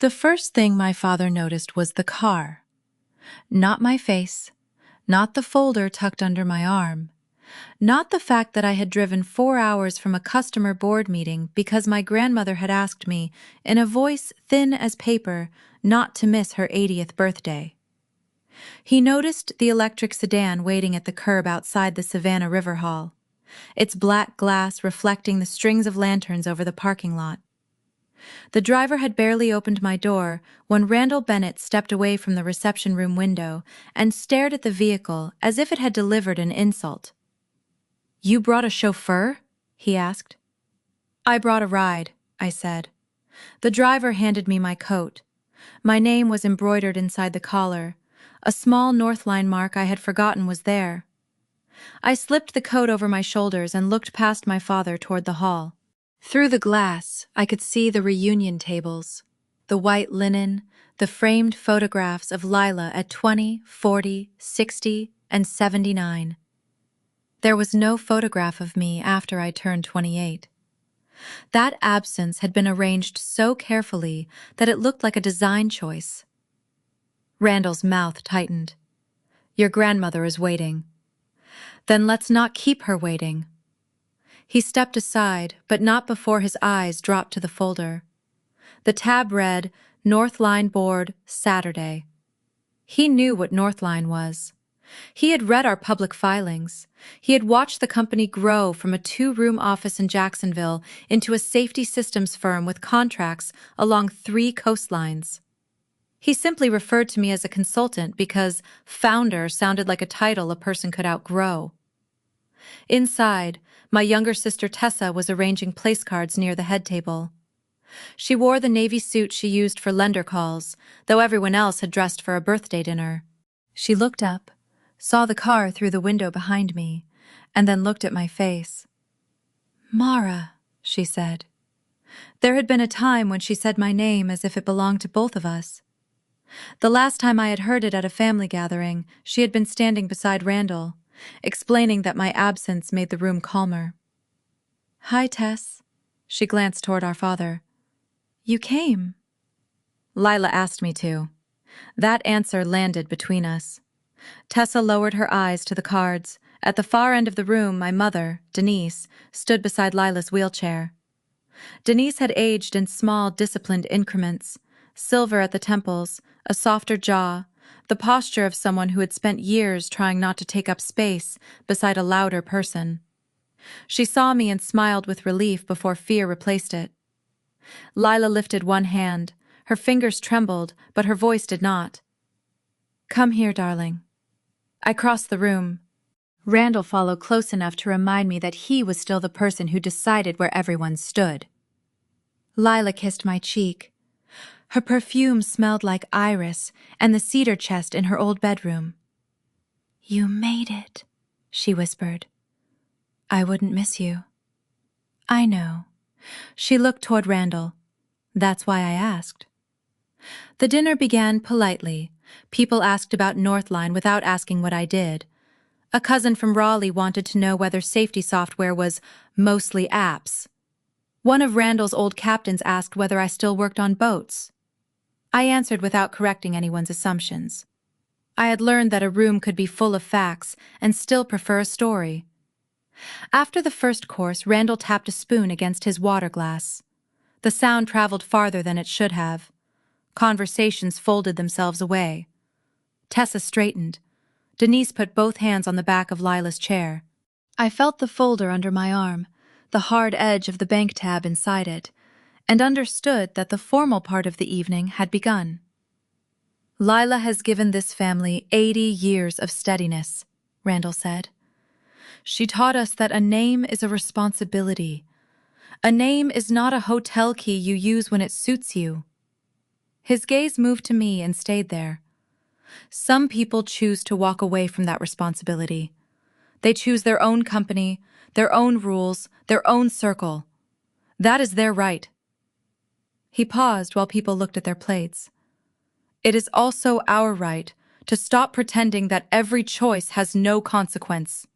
The first thing my father noticed was the car. Not my face, not the folder tucked under my arm, not the fact that I had driven 4 hours from a customer board meeting because my grandmother had asked me, in a voice thin as paper, not to miss her 80th birthday. He noticed the electric sedan waiting at the curb outside the Savannah River Hall, its black glass reflecting the strings of lanterns over the parking lot. The driver had barely opened my door when Randall Bennett stepped away from the reception room window and stared at the vehicle as if it had delivered an insult. "You brought a chauffeur?" he asked. "I brought a ride," I said. The driver handed me my coat. My name was embroidered inside the collar. A small Northline mark I had forgotten was there. I slipped the coat over my shoulders and looked past my father toward the hall. Through the glass, I could see the reunion tables, the white linen, the framed photographs of Lila at 20, 40, 60, and 79. There was no photograph of me after I turned 28. That absence had been arranged so carefully that it looked like a design choice. Randall's mouth tightened. "Your grandmother is waiting." "Then let's not keep her waiting." He stepped aside, but not before his eyes dropped to the folder. The tab read, "Northline Board, Saturday." He knew what Northline was. He had read our public filings. He had watched the company grow from a 2-room office in Jacksonville into a safety systems firm with contracts along 3 coastlines. He simply referred to me as a consultant because founder sounded like a title a person could outgrow. Inside, my younger sister Tessa was arranging place cards near the head table. She wore the navy suit she used for lender calls, though everyone else had dressed for a birthday dinner. She looked up, saw the car through the window behind me, and then looked at my face. "Mara," she said. There had been a time when she said my name as if it belonged to both of us. The last time I had heard it at a family gathering, she had been standing beside Randall, explaining that my absence made the room calmer. "Hi, Tess." She glanced toward our father. "You came." "Lila asked me to." That answer landed between us. Tessa lowered her eyes to the cards. At the far end of the room, my mother, Denise, stood beside Lila's wheelchair. Denise had aged in small, disciplined increments, silver at the temples, a softer jaw, the posture of someone who had spent years trying not to take up space beside a louder person. She saw me and smiled with relief before fear replaced it. Lila lifted one hand. Her fingers trembled, but her voice did not. "Come here, darling." I crossed the room. Randall followed close enough to remind me that he was still the person who decided where everyone stood. Lila kissed my cheek. Her perfume smelled like iris and the cedar chest in her old bedroom. "You made it," she whispered. "I wouldn't miss you." "I know." She looked toward Randall. "That's why I asked." The dinner began politely. People asked about Northline without asking what I did. A cousin from Raleigh wanted to know whether safety software was mostly apps. One of Randall's old captains asked whether I still worked on boats. I answered without correcting anyone's assumptions. I had learned that a room could be full of facts and still prefer a story. After the first course, Randall tapped a spoon against his water glass. The sound traveled farther than it should have. Conversations folded themselves away. Tessa straightened. Denise put both hands on the back of Lila's chair. I felt the folder under my arm, the hard edge of the bank tab inside it, and understood that the formal part of the evening had begun. "Lila has given this family 80 years of steadiness," Randall said. "She taught us that a name is a responsibility. A name is not a hotel key you use when it suits you." His gaze moved to me and stayed there. Some people choose to walk away from that responsibility. They choose their own company, their own rules, their own circle. That is their right. He paused while people looked at their plates. It is also our right to stop pretending that every choice has no consequence.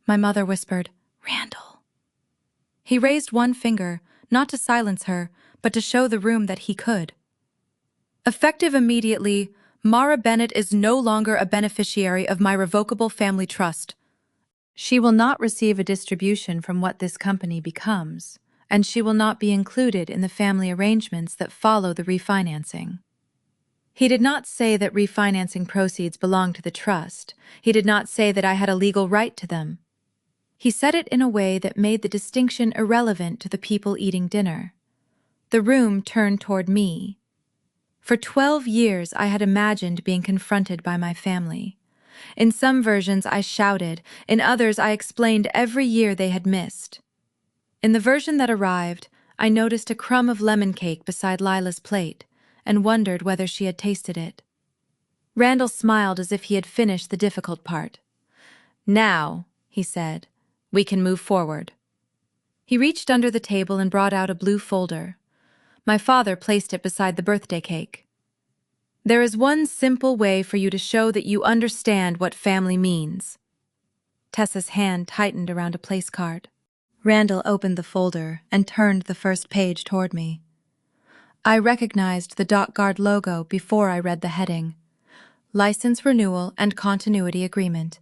My mother whispered, "Randall." He raised one finger, not to silence her, but to show the room that he could. Effective immediately, Mara Bennett is no longer a beneficiary of my revocable family trust. She will not receive a distribution from what this company becomes, and she will not be included in the family arrangements that follow the refinancing. He did not say that refinancing proceeds belonged to the trust. He did not say that I had a legal right to them. He said it in a way that made the distinction irrelevant to the people eating dinner. The room turned toward me. For 12 years, I had imagined being confronted by my family. In some versions, I shouted. In others, I explained every year they had missed. In the version that arrived, I noticed a crumb of lemon cake beside Lila's plate and wondered whether she had tasted it. Randall smiled as if he had finished the difficult part. "Now," he said, "we can move forward." He reached under the table and brought out a blue folder. My father placed it beside the birthday cake. "There is one simple way for you to show that you understand what family means." Tessa's hand tightened around a place card. Randall opened the folder and turned the first page toward me. I recognized the DockGuard logo before I read the heading. License Renewal and Continuity Agreement.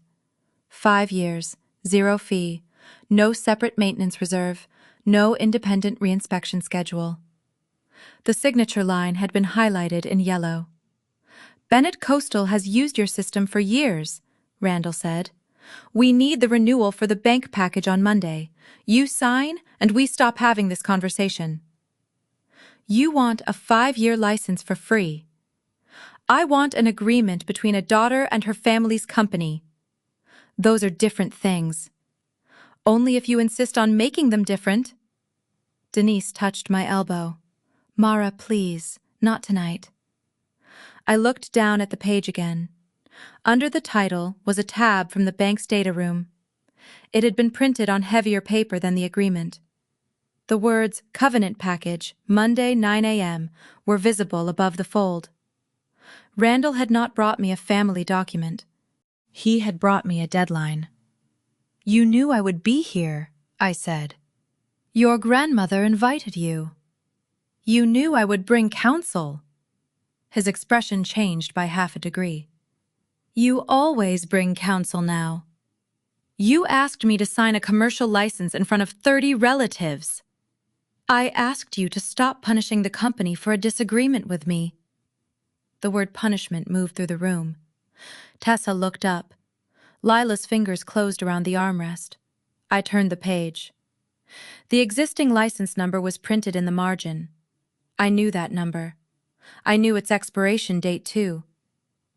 5 years, 0 fee, no separate maintenance reserve, no independent reinspection schedule. The signature line had been highlighted in yellow. "Bennett Coastal has used your system for years," Randall said. "We need the renewal for the bank package on Monday. You sign, and we stop having this conversation." "You want a 5-year license for free." "I want an agreement between a daughter and her family's company." "Those are different things." "Only if you insist on making them different." Denise touched my elbow. "Mara, please, not tonight." I looked down at the page again. Under the title was a tab from the bank's data room. It had been printed on heavier paper than the agreement. The words "Covenant Package, Monday 9 a.m." were visible above the fold. Randall had not brought me a family document. He had brought me a deadline. "You knew I would be here," I said. "Your grandmother invited you. You knew I would bring counsel." His expression changed by half a degree. "You always bring counsel now. You asked me to sign a commercial license in front of 30 relatives. I asked you to stop punishing the company for a disagreement with me." The word punishment moved through the room. Tessa looked up. Lila's fingers closed around the armrest. I turned the page. The existing license number was printed in the margin. I knew that number. I knew its expiration date, too.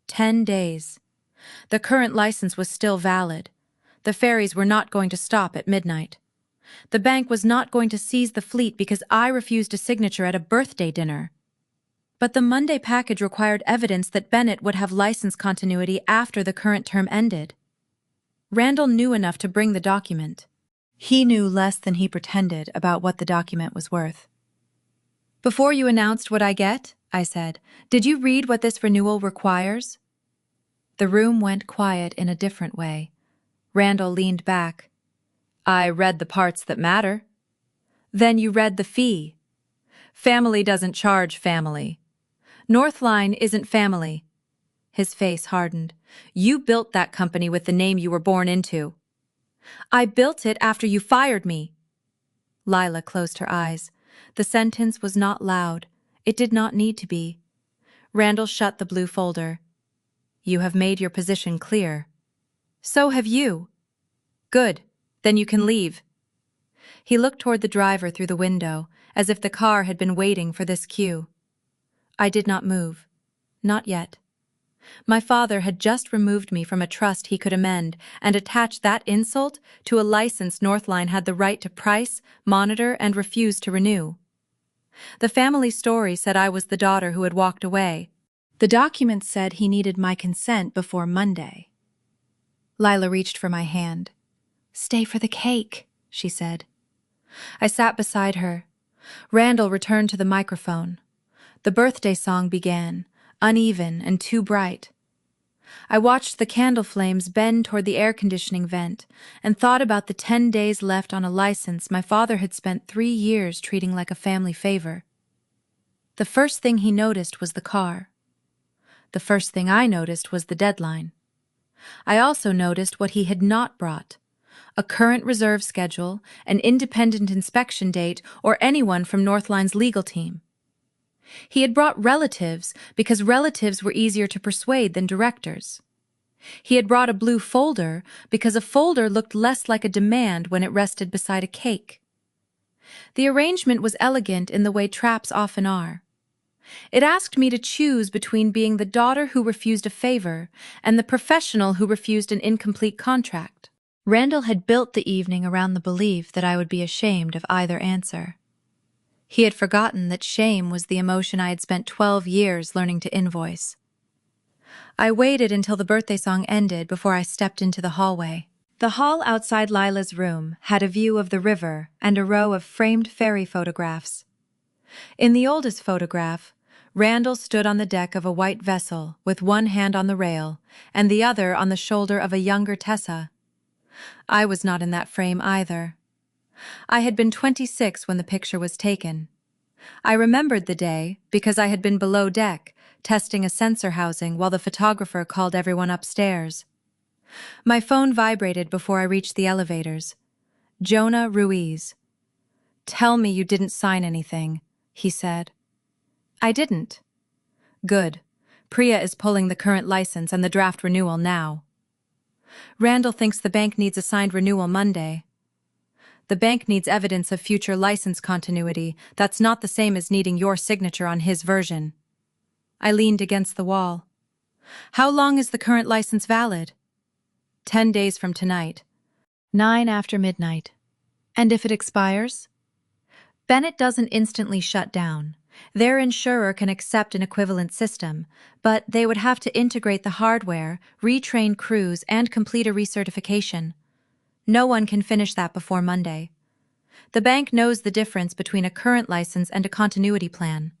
10 days. The current license was still valid. The ferries were not going to stop at midnight. The bank was not going to seize the fleet because I refused a signature at a birthday dinner. But the Monday package required evidence that Bennett would have license continuity after the current term ended. Randall knew enough to bring the document. He knew less than he pretended about what the document was worth. "Before you announced what I get," I said, "did you read what this renewal requires?" The room went quiet in a different way. Randall leaned back. "I read the parts that matter." "Then you read the fee." "Family doesn't charge family. Northline isn't family." His face hardened. "You built that company with the name you were born into." "I built it after you fired me." Lila closed her eyes. The sentence was not loud. It did not need to be. Randall shut the blue folder. "You have made your position clear." "So have you." "Good. Then you can leave." He looked toward the driver through the window, as if the car had been waiting for this cue. I did not move. Not yet. My father had just removed me from a trust he could amend and attach that insult to a license Northline had the right to price, monitor, and refuse to renew. The family story said I was the daughter who had walked away. The document said he needed my consent before Monday. Lila reached for my hand. "Stay for the cake," she said. I sat beside her. Randall returned to the microphone. The birthday song began, uneven and too bright. I watched the candle flames bend toward the air conditioning vent and thought about the 10 days left on a license my father had spent 3 years treating like a family favor. The first thing he noticed was the car. The first thing I noticed was the deadline. I also noticed what he had not brought: a current reserve schedule, an independent inspection date, or anyone from Northline's legal team. He had brought relatives because relatives were easier to persuade than directors. He had brought a blue folder because a folder looked less like a demand when it rested beside a cake. The arrangement was elegant in the way traps often are. It asked me to choose between being the daughter who refused a favor and the professional who refused an incomplete contract. Randall had built the evening around the belief that I would be ashamed of either answer. He had forgotten that shame was the emotion I had spent 12 years learning to invoice. I waited until the birthday song ended before I stepped into the hallway. The hall outside Lila's room had a view of the river and a row of framed ferry photographs. In the oldest photograph, Randall stood on the deck of a white vessel with one hand on the rail and the other on the shoulder of a younger Tessa. I was not in that frame either. I had been 26 when the picture was taken. I remembered the day because I had been below deck, testing a sensor housing while the photographer called everyone upstairs. My phone vibrated before I reached the elevators. Jonah Ruiz. "Tell me you didn't sign anything," he said. "I didn't." "Good. Priya is pulling the current license and the draft renewal now." "Randall thinks the bank needs a signed renewal Monday." "The bank needs evidence of future license continuity. That's not the same as needing your signature on his version." I leaned against the wall. "How long is the current license valid?" 10 days from tonight. 9 after midnight. "And if it expires?" Bennett doesn't instantly shut down. Their insurer can accept an equivalent system, but they would have to integrate the hardware, retrain crews, and complete a recertification. No one can finish that before Monday. The bank knows the difference between a current license and a continuity plan.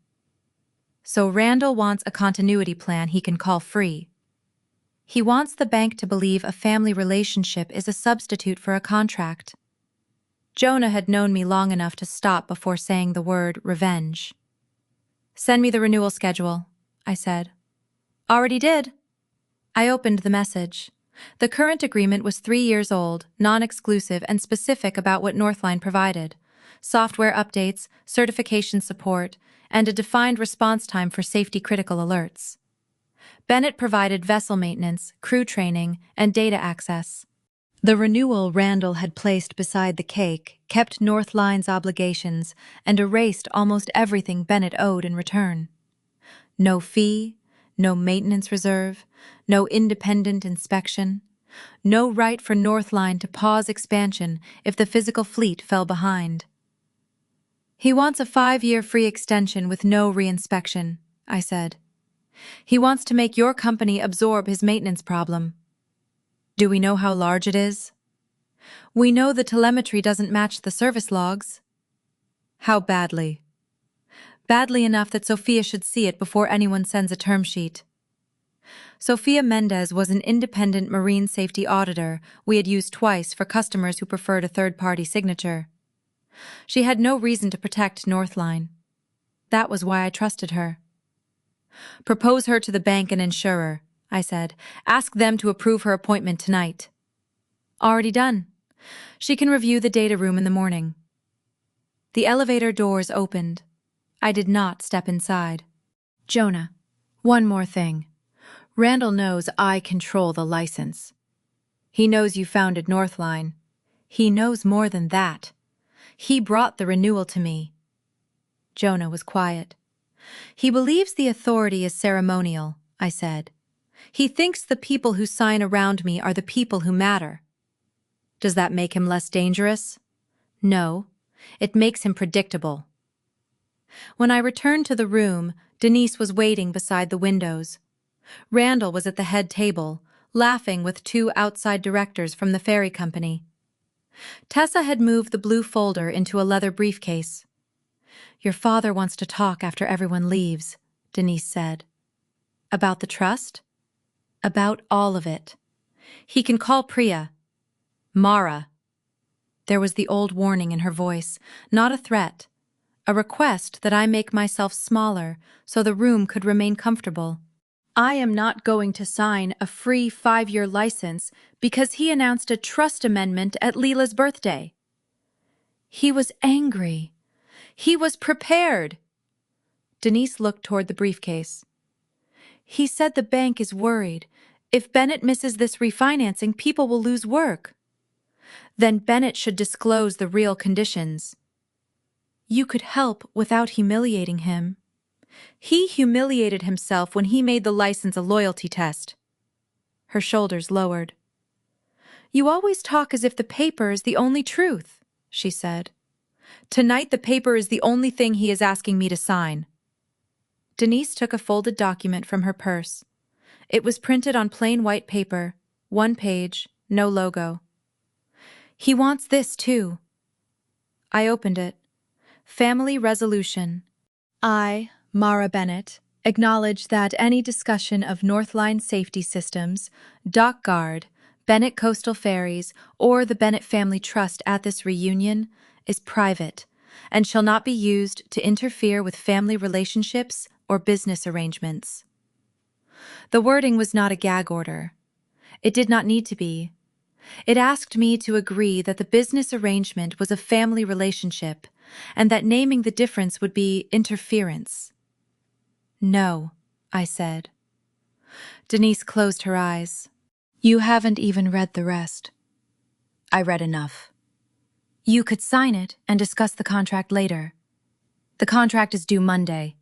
So Randall wants a continuity plan he can call free. He wants the bank to believe a family relationship is a substitute for a contract. Jonah had known me long enough to stop before saying the word revenge. "Send me the renewal schedule," I said. "Already did." I opened the message. The current agreement was 3 years old, non-exclusive, and specific about what Northline provided: software updates, certification support, and a defined response time for safety-critical alerts. Bennett provided vessel maintenance, crew training, and data access. The renewal Randall had placed beside the cake kept Northline's obligations and erased almost everything Bennett owed in return. No fee, no maintenance reserve, no independent inspection, no right for Northline to pause expansion if the physical fleet fell behind. "He wants a 5-year free extension with no reinspection," I said. "He wants to make your company absorb his maintenance problem." "Do we know how large it is?" "We know the telemetry doesn't match the service logs." "How badly?" "Badly enough that Sophia should see it before anyone sends a term sheet." Sophia Mendez was an independent marine safety auditor we had used twice for customers who preferred a third-party signature. She had no reason to protect Northline. That was why I trusted her. "Propose her to the bank and insurer," I said. "Ask them to approve her appointment tonight." "Already done. She can review the data room in the morning." The elevator doors opened. I did not step inside. "Jonah, one more thing. Randall knows I control the license. He knows you founded Northline. He knows more than that. He brought the renewal to me." Jonah was quiet. "He believes the authority is ceremonial," I said. "He thinks the people who sign around me are the people who matter." "Does that make him less dangerous?" "No. It makes him predictable." When I returned to the room, Denise was waiting beside the windows. Randall was at the head table, laughing with 2 outside directors from the ferry company. Tessa had moved the blue folder into a leather briefcase. "Your father wants to talk after everyone leaves," Denise said. "About the trust?" "About all of it. He can call Priya. Mara." There was the old warning in her voice, not a threat. a request that I make myself smaller so the room could remain comfortable. I am not going to sign a free 5-year license because he announced a trust amendment at Leela's birthday. He was angry. He was prepared. Denise looked toward the briefcase. He said the bank is worried. If Bennett misses this refinancing, people will lose work. Then Bennett should disclose the real conditions. You could help without humiliating him. He humiliated himself when he made the license a loyalty test. Her shoulders lowered. You always talk as if the paper is the only truth, she said. Tonight the paper is the only thing he is asking me to sign. Denise took a folded document from her purse. It was printed on plain white paper, 1 page, no logo. He wants this too. I opened it. Family Resolution. I, Mara Bennett, acknowledge that any discussion of Northline Safety Systems, DockGuard, Bennett Coastal Ferries, or the Bennett Family Trust at this reunion is private and shall not be used to interfere with family relationships or business arrangements. The wording was not a gag order. It did not need to be. It asked me to agree that the business arrangement was a family relationship and that naming the difference would be interference. No, I said. Denise closed her eyes. You haven't even read the rest. I read enough. You could sign it and discuss the contract later. The contract is due Monday.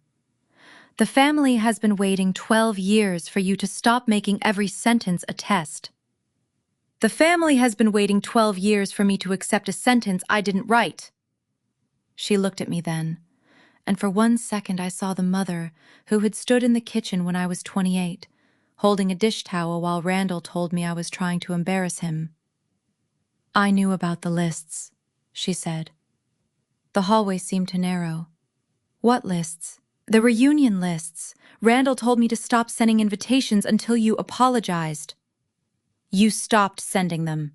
The family has been waiting 12 years for you to stop making every sentence a test. The family has been waiting 12 years for me to accept a sentence I didn't write. She looked at me then, and for 1 second I saw the mother who had stood in the kitchen when I was 28, holding a dish towel while Randall told me I was trying to embarrass him. I knew about the lists, she said. The hallway seemed to narrow. What lists? The reunion lists. Randall told me to stop sending invitations until you apologized. You stopped sending them.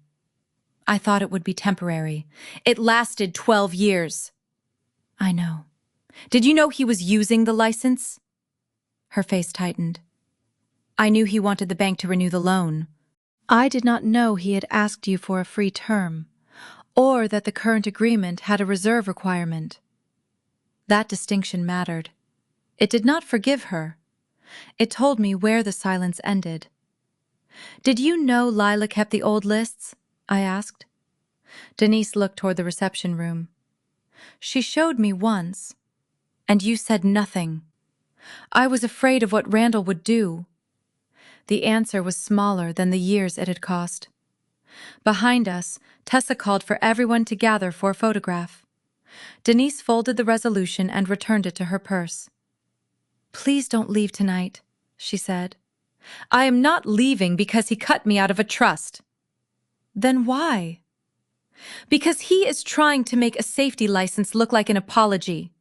I thought it would be temporary. It lasted 12 years. I know. Did you know he was using the license? Her face tightened. I knew he wanted the bank to renew the loan. I did not know he had asked you for a free term, or that the current agreement had a reserve requirement. That distinction mattered. It did not forgive her. It told me where the silence ended. Did you know Lila kept the old lists? I asked. Denise looked toward the reception room. She showed me once, and you said nothing. I was afraid of what Randall would do. The answer was smaller than the years it had cost. Behind us, Tessa called for everyone to gather for a photograph. Denise folded the resolution and returned it to her purse. Please don't leave tonight, she said. I am not leaving because he cut me out of a trust. Then why? Because he is trying to make a safety license look like an apology.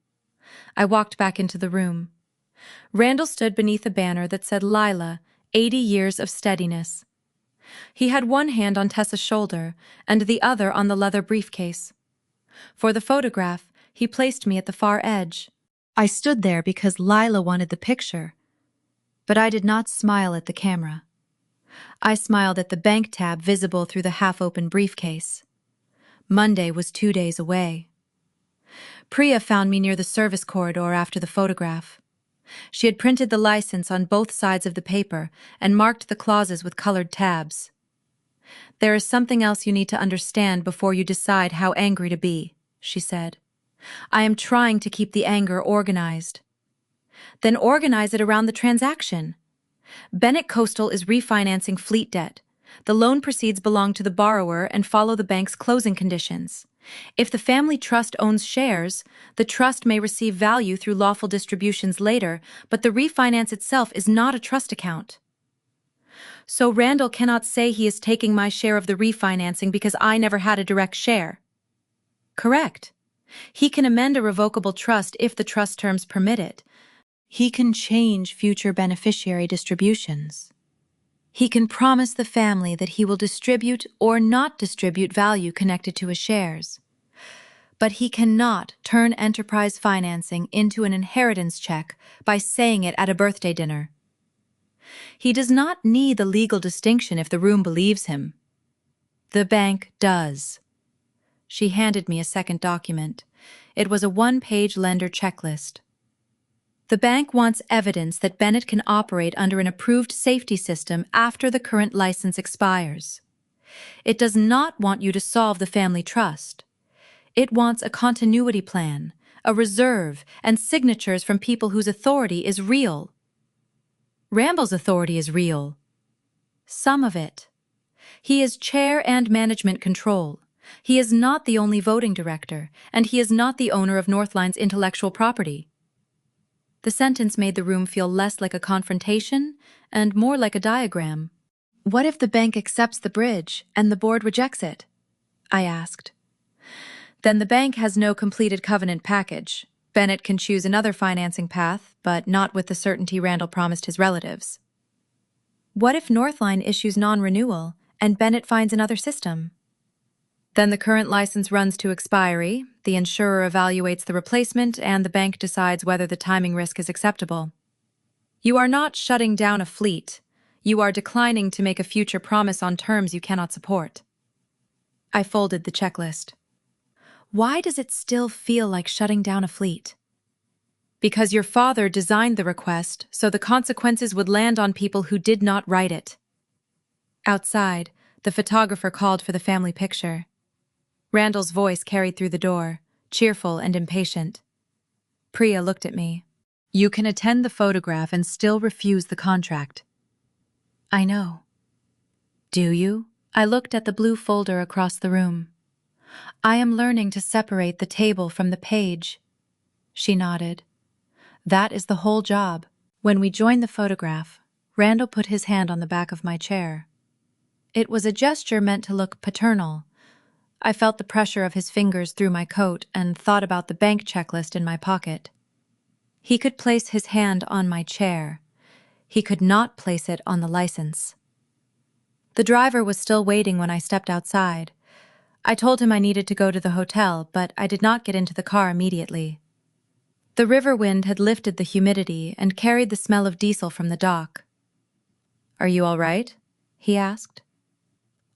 I walked back into the room. Randall stood beneath a banner that said Lila, 80 years of steadiness. He had one hand on Tessa's shoulder and the other on the leather briefcase. For the photograph, he placed me at the far edge. I stood there because Lila wanted the picture, but I did not smile at the camera. I smiled at the bank tab visible through the half-open briefcase. Monday was 2 days away. Priya found me near the service corridor after the photograph. She had printed the license on both sides of the paper and marked the clauses with colored tabs. There is something else you need to understand before you decide how angry to be, she said. I am trying to keep the anger organized. Then organize it around the transaction. Bennett Coastal is refinancing fleet debt. The loan proceeds belong to the borrower and follow the bank's closing conditions. If the family trust owns shares, the trust may receive value through lawful distributions later, but the refinance itself is not a trust account. So Randall cannot say he is taking my share of the refinancing because I never had a direct share. Correct. He can amend a revocable trust if the trust terms permit it. He can change future beneficiary distributions. He can promise the family that he will distribute or not distribute value connected to his shares. But he cannot turn enterprise financing into an inheritance check by saying it at a birthday dinner. He does not need the legal distinction if the room believes him. The bank does. She handed me a second document. It was a one-page lender checklist. The bank wants evidence that Bennett can operate under an approved safety system after the current license expires. It does not want you to solve the family trust. It wants a continuity plan, a reserve, and signatures from people whose authority is real. Ramble's authority is real. Some of it. He is chair and management control. He is not the only voting director, and he is not the owner of Northline's intellectual property. The sentence made the room feel less like a confrontation and more like a diagram. What if the bank accepts the bridge and the board rejects it? I asked. Then the bank has no completed covenant package. Bennett can choose another financing path, but not with the certainty Randall promised his relatives. What if Northline issues non-renewal and Bennett finds another system? Then the current license runs to expiry, the insurer evaluates the replacement, and the bank decides whether the timing risk is acceptable. You are not shutting down a fleet. You are declining to make a future promise on terms you cannot support. I folded the checklist. Why does it still feel like shutting down a fleet? Because your father designed the request so the consequences would land on people who did not write it. Outside, the photographer called for the family picture. Randall's voice carried through the door, cheerful and impatient. Priya looked at me. You can attend the photograph and still refuse the contract. I know. Do you? I looked at the blue folder across the room. I am learning to separate the table from the page. She nodded. That is the whole job. When we joined the photograph, Randall put his hand on the back of my chair. It was a gesture meant to look paternal. I felt the pressure of his fingers through my coat and thought about the bank checklist in my pocket. He could place his hand on my chair. He could not place it on the license. The driver was still waiting when I stepped outside. I told him I needed to go to the hotel, but I did not get into the car immediately. The river wind had lifted the humidity and carried the smell of diesel from the dock. Are you all right? He asked.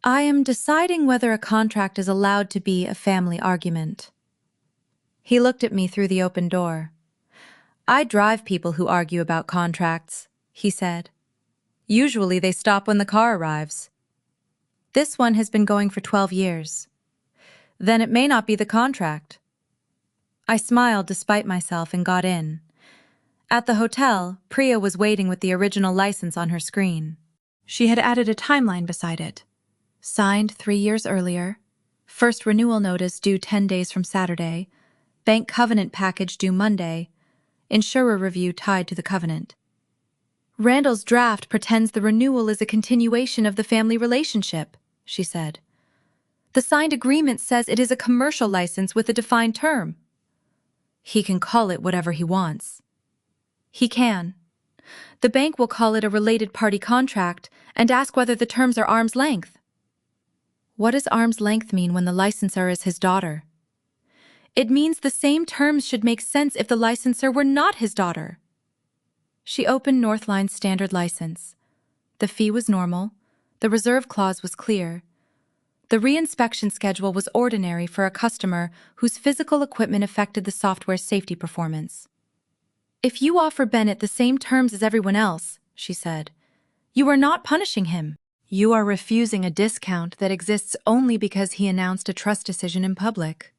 I am deciding whether a contract is allowed to be a family argument. He looked at me through the open door. I drive people who argue about contracts, he said. Usually they stop when the car arrives. This one has been going for 12 years. Then it may not be the contract. I smiled despite myself and got in. At the hotel, Priya was waiting with the original license on her screen. She had added a timeline beside it. Signed 3 years earlier, first renewal notice due 10 days from Saturday, bank covenant package due Monday, insurer review tied to the covenant. Randall's draft pretends the renewal is a continuation of the family relationship, she said. The signed agreement says it is a commercial license with a defined term. He can call it whatever he wants. He can. The bank will call it a related party contract and ask whether the terms are arm's length. What does arm's length mean when the licensor is his daughter? It means the same terms should make sense if the licensor were not his daughter. She opened Northline's standard license. The fee was normal. The reserve clause was clear. The reinspection schedule was ordinary for a customer whose physical equipment affected the software's safety performance. If you offer Bennett the same terms as everyone else, she said, you are not punishing him. You are refusing a discount that exists only because he announced a trust decision in public.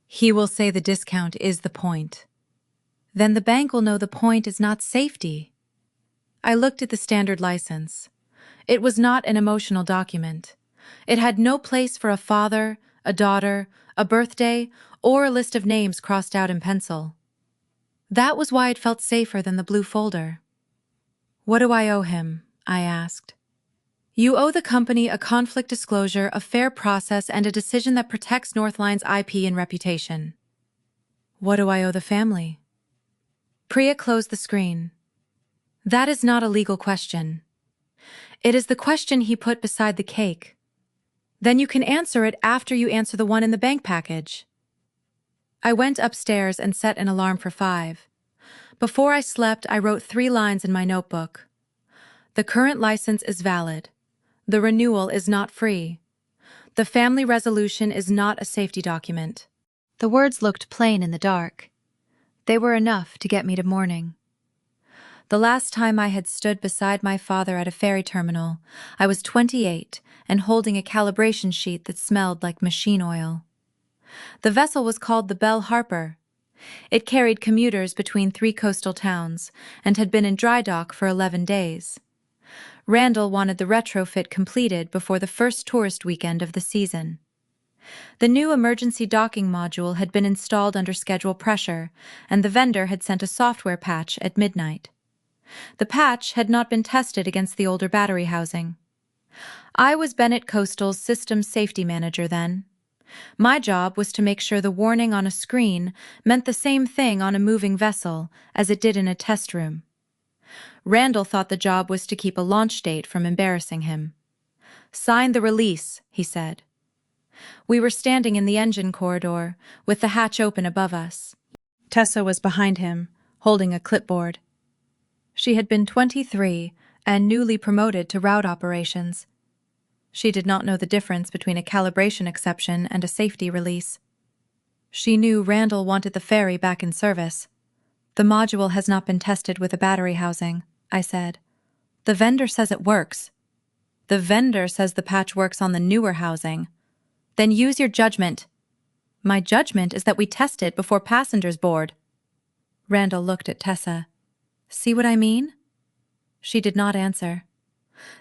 He will say the discount is the point. Then the bank will know the point is not safety. I looked at the standard license. It was not an emotional document. It had no place for a father, a daughter, a birthday, or a list of names crossed out in pencil. That was why it felt safer than the blue folder. What do I owe him? I asked. You owe the company a conflict disclosure, a fair process, and a decision that protects Northline's IP and reputation. What do I owe the family? Priya closed the screen. That is not a legal question. It is the question he put beside the cake. Then you can answer it after you answer the one in the bank package. I went upstairs and set an alarm for 5. Before I slept, I wrote 3 lines in my notebook. The current license is valid. The renewal is not free. The family resolution is not a safety document. The words looked plain in the dark. They were enough to get me to morning. The last time I had stood beside my father at a ferry terminal, I was 28 and holding a calibration sheet that smelled like machine oil. The vessel was called the Belle Harper. It carried commuters between 3 coastal towns and had been in dry dock for 11 days. Randall wanted the retrofit completed before the first tourist weekend of the season. The new emergency docking module had been installed under schedule pressure, and the vendor had sent a software patch at midnight. The patch had not been tested against the older battery housing. I was Bennett Coastal's systems safety manager then. My job was to make sure the warning on a screen meant the same thing on a moving vessel as it did in a test room. Randall thought the job was to keep a launch date from embarrassing him. "Sign the release," he said. We were standing in the engine corridor, with the hatch open above us. Tessa was behind him, holding a clipboard. She had been 23 and newly promoted to route operations. She did not know the difference between a calibration exception and a safety release. She knew Randall wanted the ferry back in service. "The module has not been tested with a battery housing," I said. "The vendor says it works." "The vendor says the patch works on the newer housing." "Then use your judgment." "My judgment is that we test it before passengers board." Randall looked at Tessa. "See what I mean?" She did not answer.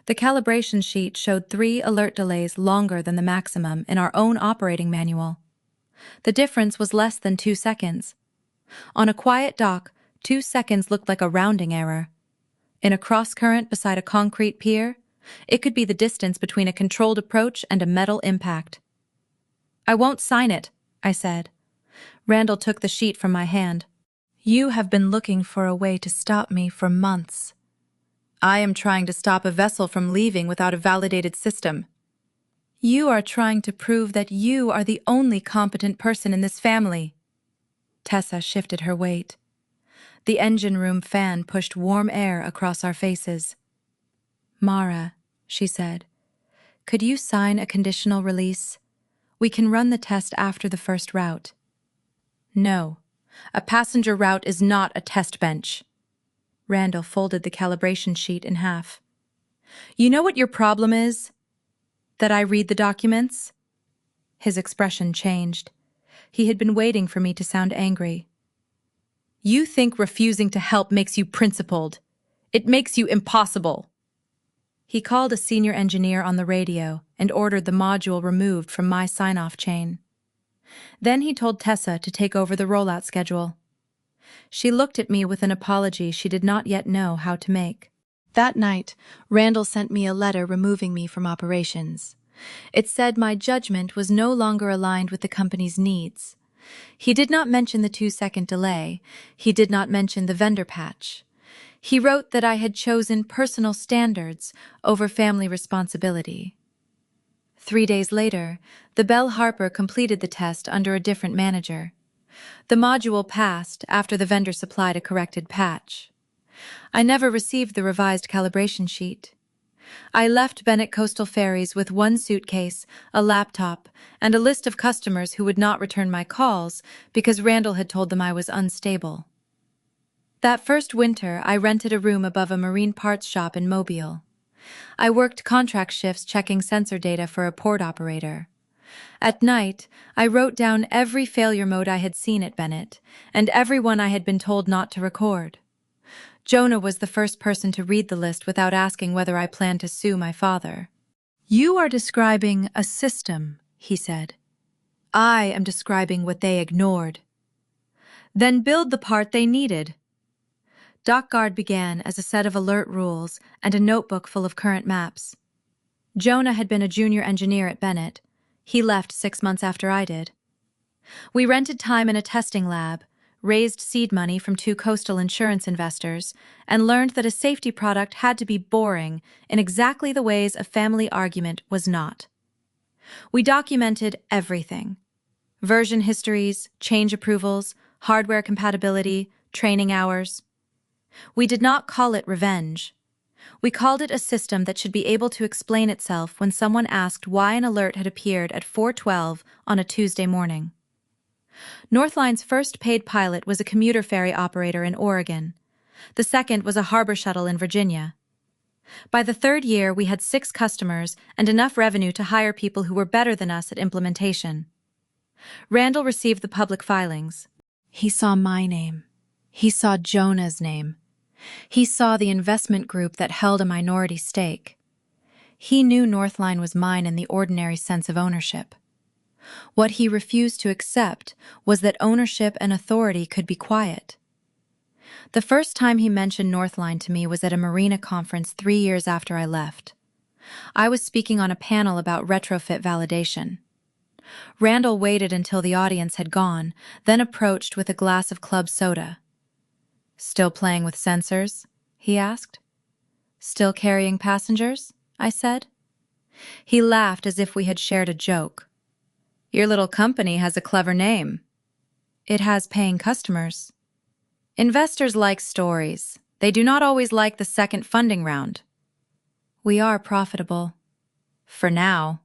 The calibration sheet showed 3 alert delays longer than the maximum in our own operating manual. The difference was less than 2 seconds. On a quiet dock, 2 seconds looked like a rounding error. In a cross-current beside a concrete pier, it could be the distance between a controlled approach and a metal impact. "I won't sign it," I said. Randall took the sheet from my hand. "You have been looking for a way to stop me for months. I am trying to stop a vessel from leaving without a validated system. You are trying to prove that you are the only competent person in this family." Tessa shifted her weight. The engine room fan pushed warm air across our faces. "Mara," she said, "could you sign a conditional release? We can run the test after the first route." "No, a passenger route is not a test bench." Randall folded the calibration sheet in half. "You know what your problem is? That I read the documents?" His expression changed. He had been waiting for me to sound angry. "You think refusing to help makes you principled. It makes you impossible." He called a senior engineer on the radio and ordered the module removed from my sign-off chain. Then he told Tessa to take over the rollout schedule. She looked at me with an apology she did not yet know how to make. That night, Randall sent me a letter removing me from operations. It said my judgment was no longer aligned with the company's needs. He did not mention the 2-second delay. He did not mention the vendor patch. He wrote that I had chosen personal standards over family responsibility. 3 days later, the Belle Harper completed the test under a different manager. The module passed after the vendor supplied a corrected patch. I never received the revised calibration sheet. I left Bennett Coastal Ferries with 1 suitcase, a laptop, and a list of customers who would not return my calls because Randall had told them I was unstable. That first winter, I rented a room above a marine parts shop in Mobile. I worked contract shifts checking sensor data for a port operator. At night, I wrote down every failure mode I had seen at Bennett, and every one I had been told not to record. Jonah was the first person to read the list without asking whether I planned to sue my father. "You are describing a system," he said. "I am describing what they ignored." "Then build the part they needed." DockGuard began as a set of alert rules and a notebook full of current maps. Jonah had been a junior engineer at Bennett. He left 6 months after I did. We rented time in a testing lab, raised seed money from 2 coastal insurance investors, and learned that a safety product had to be boring in exactly the ways a family argument was not. We documented everything. version histories, change approvals, hardware compatibility, training hours. We did not call it revenge. We called it a system that should be able to explain itself when someone asked why an alert had appeared at 4:12 on a Tuesday morning. Northline's first paid pilot was a commuter ferry operator in Oregon. The second was a harbor shuttle in Virginia. By the third year, we had 6 customers and enough revenue to hire people who were better than us at implementation. Randall received the public filings. He saw my name. He saw Jonah's name. He saw the investment group that held a minority stake. He knew Northline was mine in the ordinary sense of ownership. What he refused to accept was that ownership and authority could be quiet. The first time he mentioned Northline to me was at a marina conference 3 years after I left. I was speaking on a panel about retrofit validation. Randall waited until the audience had gone, then approached with a glass of club soda. "Still playing with sensors?" he asked. "Still carrying passengers?" I said. He laughed as if we had shared a joke. "Your little company has a clever name." "It has paying customers." "Investors like stories. They do not always like the second funding round." "We are profitable." "For now."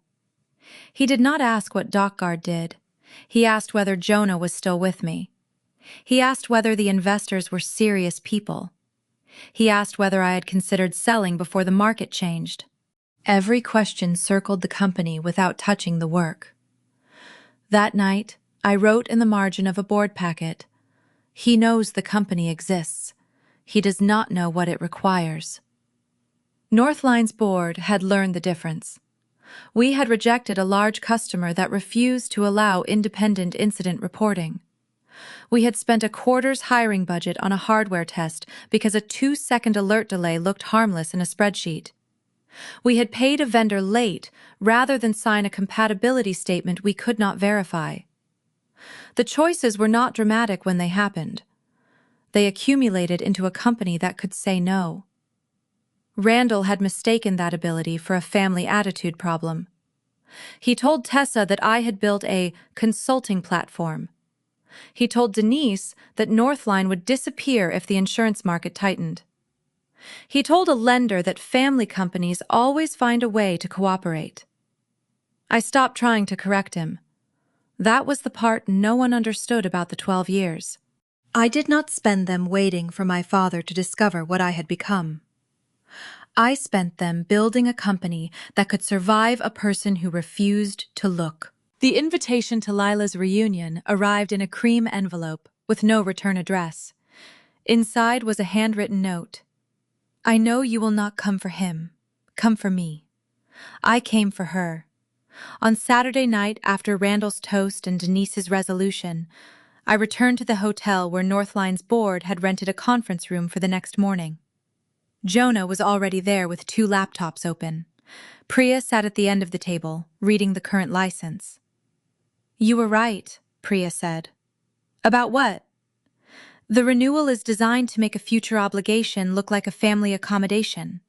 He did not ask what DockGuard did. He asked whether Jonah was still with me. He asked whether the investors were serious people. He asked whether I had considered selling before the market changed. Every question circled the company without touching the work. That night, I wrote in the margin of a board packet, "He knows the company exists. He does not know what it requires." Northline's board had learned the difference. We had rejected a large customer that refused to allow independent incident reporting. We had spent a quarter's hiring budget on a hardware test because a 2-second alert delay looked harmless in a spreadsheet. We had paid a vendor late rather than sign a compatibility statement we could not verify. The choices were not dramatic when they happened. They accumulated into a company that could say no. Randall had mistaken that ability for a family attitude problem. He told Tessa that I had built a consulting platform. He told Denise that Northline would disappear if the insurance market tightened. He told a lender that family companies always find a way to cooperate. I stopped trying to correct him. That was the part no one understood about the 12 years. I did not spend them waiting for my father to discover what I had become. I spent them building a company that could survive a person who refused to look. The invitation to Lila's reunion arrived in a cream envelope with no return address. Inside was a handwritten note. "I know you will not come for him. Come for me. I came for her. On Saturday night, after Randall's toast and Denise's resolution, I returned to the hotel where Northline's board had rented a conference room for the next morning. Jonah was already there with 2 laptops open. Priya sat at the end of the table, reading the current license. "You were right," Priya said. "About what?" "The renewal is designed to make a future obligation look like a family accommodation.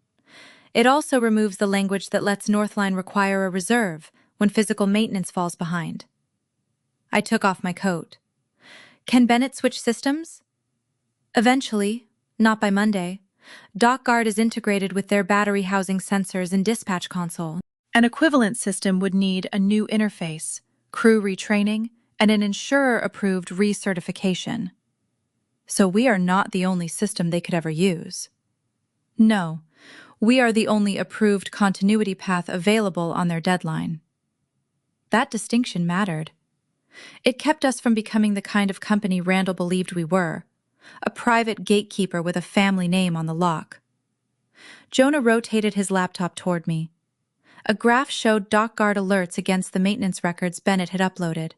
It also removes the language that lets Northline require a reserve when physical maintenance falls behind." I took off my coat. "Can Bennett switch systems?" "Eventually, not by Monday. DockGuard is integrated with their battery housing sensors and dispatch console. An equivalent system would need a new interface, crew retraining, and an insurer-approved recertification. So we are not the only system they could ever use. No, we are the only approved continuity path available on their deadline." That distinction mattered. It kept us from becoming the kind of company Randall believed we were, a private gatekeeper with a family name on the lock. Jonah rotated his laptop toward me. A graph showed DockGuard alerts against the maintenance records Bennett had uploaded.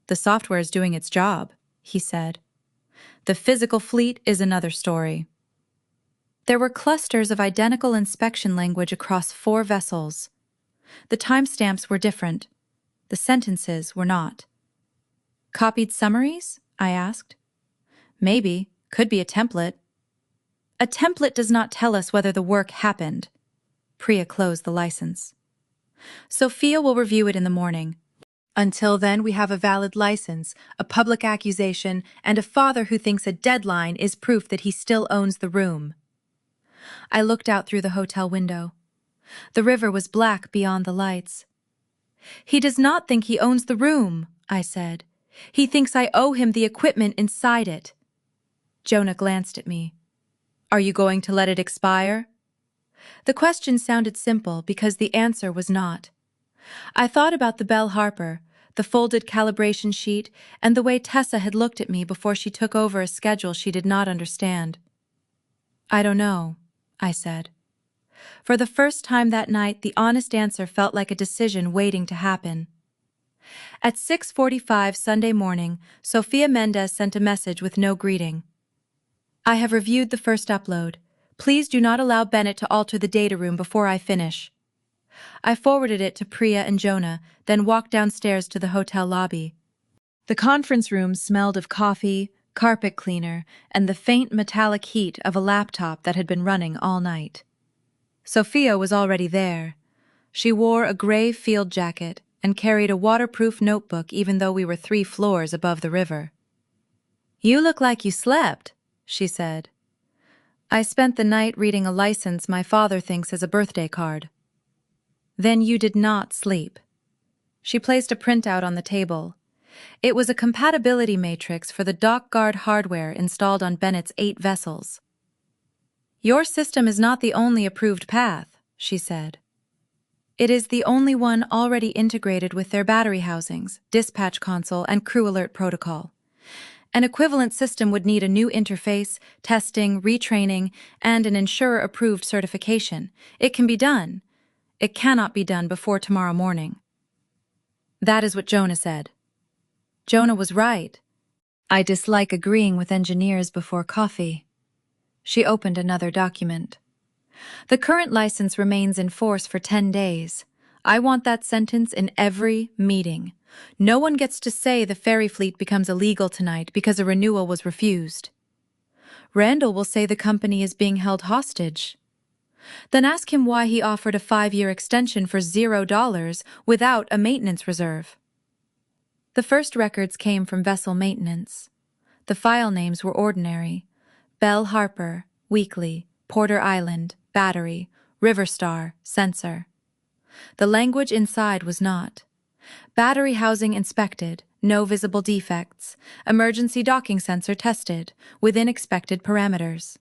"The software is doing its job," he said. "The physical fleet is another story." There were clusters of identical inspection language across 4 vessels. The timestamps were different. The sentences were not. "Copied summaries?" I asked. "Maybe. Could be a template." "A template does not tell us whether the work happened." Priya closed the license. "Sophia will review it in the morning. Until then, we have a valid license, a public accusation, and a father who thinks a deadline is proof that he still owns the room. I looked out through the hotel window. The river was black beyond the lights. He does not think he owns the room, I said. He thinks I owe him the equipment inside it. Jonah glanced at me. Are you going to let it expire? The question sounded simple because the answer was not. I thought about the Bell Harper, the folded calibration sheet, and the way Tessa had looked at me before she took over a schedule she did not understand. I don't know, I said. For the first time that night, the honest answer felt like a decision waiting to happen. At 6:45 Sunday morning, Sofia Mendez sent a message with no greeting. I have reviewed the first upload. Please do not allow Bennett to alter the data room before I finish. I forwarded it to Priya and Jonah, then walked downstairs to the hotel lobby. The conference room smelled of coffee, carpet cleaner, and the faint metallic heat of a laptop that had been running all night. Sophia was already there. She wore a gray field jacket and carried a waterproof notebook even though we were 3 floors above the river. You look like you slept, she said. I spent the night reading a license my father thinks is a birthday card. Then you did not sleep. She placed a printout on the table. It was a compatibility matrix for the DockGuard hardware installed on Bennett's 8 vessels. Your system is not the only approved path, she said. It is the only one already integrated with their battery housings, dispatch console, and crew alert protocol. An equivalent system would need a new interface, testing, retraining, and an insurer-approved certification. It can be done. It cannot be done before tomorrow morning. That is what Jonah said. Jonah was right. I dislike agreeing with engineers before coffee. She opened another document. The current license remains in force for 10 days. I want that sentence in every meeting. No one gets to say the ferry fleet becomes illegal tonight because a renewal was refused. Randall will say the company is being held hostage. Then ask him why he offered a 5-year extension for $0 without a maintenance reserve. The first records came from vessel maintenance. The file names were ordinary: Bell Harper, Weekly, Porter Island, Battery, Riverstar, Sensor. The language inside was not. Battery housing inspected, no visible defects. Emergency docking sensor tested, within expected parameters.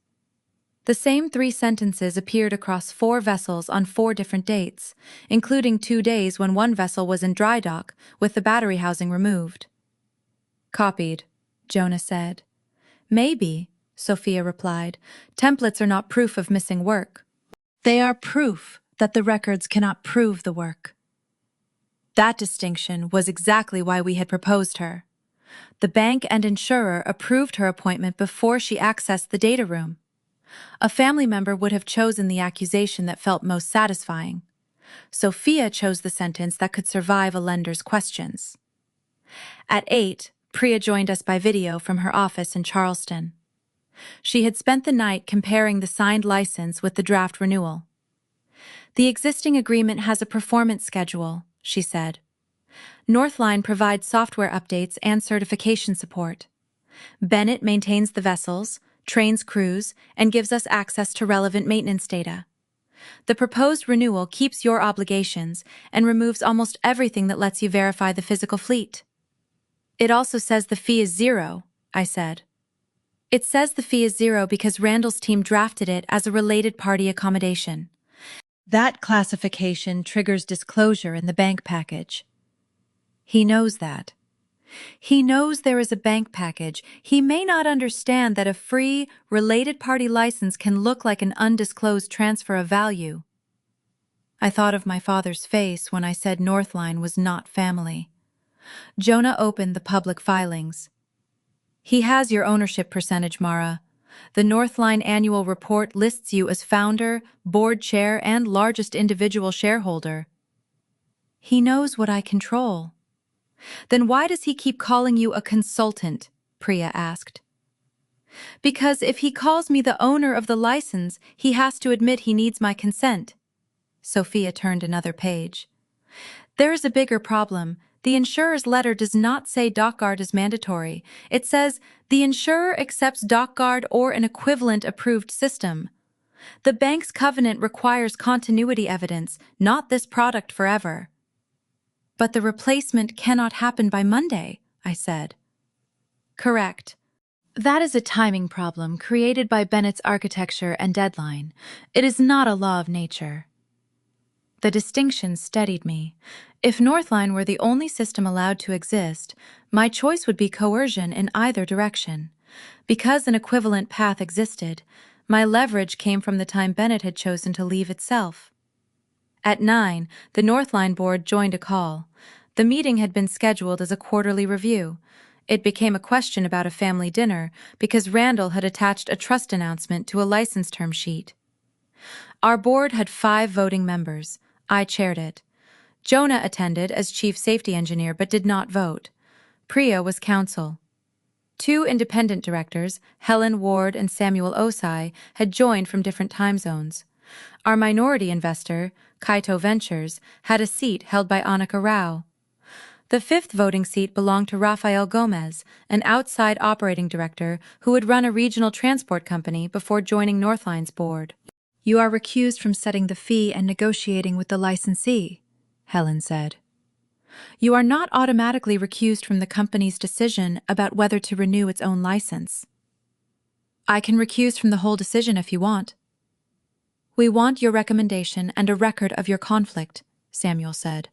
The same 3 sentences appeared across 4 vessels on 4 different dates, including 2 days when one vessel was in dry dock with the battery housing removed. Copied, Jonah said. Maybe, Sophia replied. Templates are not proof of missing work. They are proof that the records cannot prove the work. That distinction was exactly why we had proposed her. The bank and insurer approved her appointment before she accessed the data room. A family member would have chosen the accusation that felt most satisfying. Sophia chose the sentence that could survive a lender's questions. At 8, Priya joined us by video from her office in Charleston. She had spent the night comparing the signed license with the draft renewal. The existing agreement has a performance schedule, she said. Northline provides software updates and certification support. Bennett maintains the vessels, trains crews, and gives us access to relevant maintenance data. The proposed renewal keeps your obligations and removes almost everything that lets you verify the physical fleet. It also says the fee is 0, I said. It says the fee is 0 because Randall's team drafted it as a related party accommodation. That classification triggers disclosure in the bank package. He knows that. He knows there is a bank package. He may not understand that a free, related party license can look like an undisclosed transfer of value. I thought of my father's face when I said Northline was not family. Jonah opened the public filings. He has your ownership percentage, Mara. The Northline annual report lists you as founder, board chair, and largest individual shareholder. He knows what I control. Then why does he keep calling you a consultant? Priya asked. Because if he calls me the owner of the license, he has to admit he needs my consent. Sophia turned another page. There is a bigger problem. The insurer's letter does not say DockGuard is mandatory. It says the insurer accepts DockGuard or an equivalent approved system. The bank's covenant requires continuity evidence, not this product forever. But the replacement cannot happen by Monday, I said. Correct. That is a timing problem created by Bennett's architecture and deadline. It is not a law of nature. The distinction steadied me. If Northline were the only system allowed to exist, my choice would be coercion in either direction. Because an equivalent path existed, my leverage came from the time Bennett had chosen to leave itself. At 9, the Northline board joined a call. The meeting had been scheduled as a quarterly review. It became a question about a family dinner because Randall had attached a trust announcement to a license term sheet. Our board had 5 voting members. I chaired it. Jonah attended as chief safety engineer but did not vote. Priya was counsel. 2 independent directors, Helen Ward and Samuel Osai, had joined from different time zones. Our minority investor, Kaito Ventures, had a seat held by Annika Rao. The 5th voting seat belonged to Rafael Gomez, an outside operating director who had run a regional transport company before joining Northline's board. You are recused from setting the fee and negotiating with the licensee, Helen said. You are not automatically recused from the company's decision about whether to renew its own license. I can recuse from the whole decision if you want. We want your recommendation and a record of your conflict, Samuel said.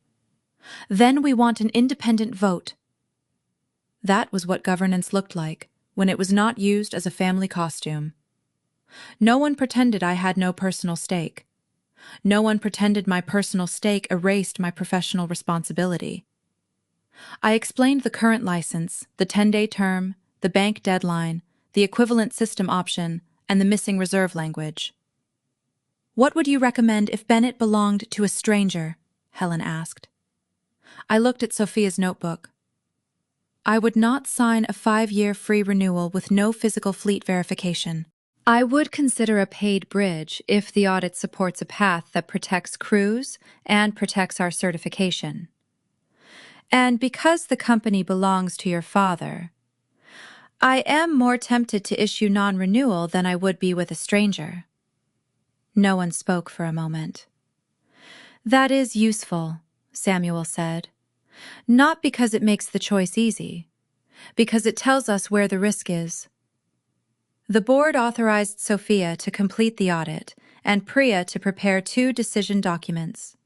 Then we want an independent vote. That was what governance looked like when it was not used as a family costume. No one pretended I had no personal stake. No one pretended my personal stake erased my professional responsibility. I explained the current license, the 10-day term, the bank deadline, the equivalent system option, and the missing reserve language. What would you recommend if Bennett belonged to a stranger? Helen asked. I looked at Sophia's notebook. I would not sign a 5-year free renewal with no physical fleet verification. I would consider a paid bridge if the audit supports a path that protects crews and protects our certification. And because the company belongs to your father, I am more tempted to issue non-renewal than I would be with a stranger. No one spoke for a moment. That is useful, Samuel said. Not because it makes the choice easy, because it tells us where the risk is. The board authorized Sophia to complete the audit and Priya to prepare 2 decision documents,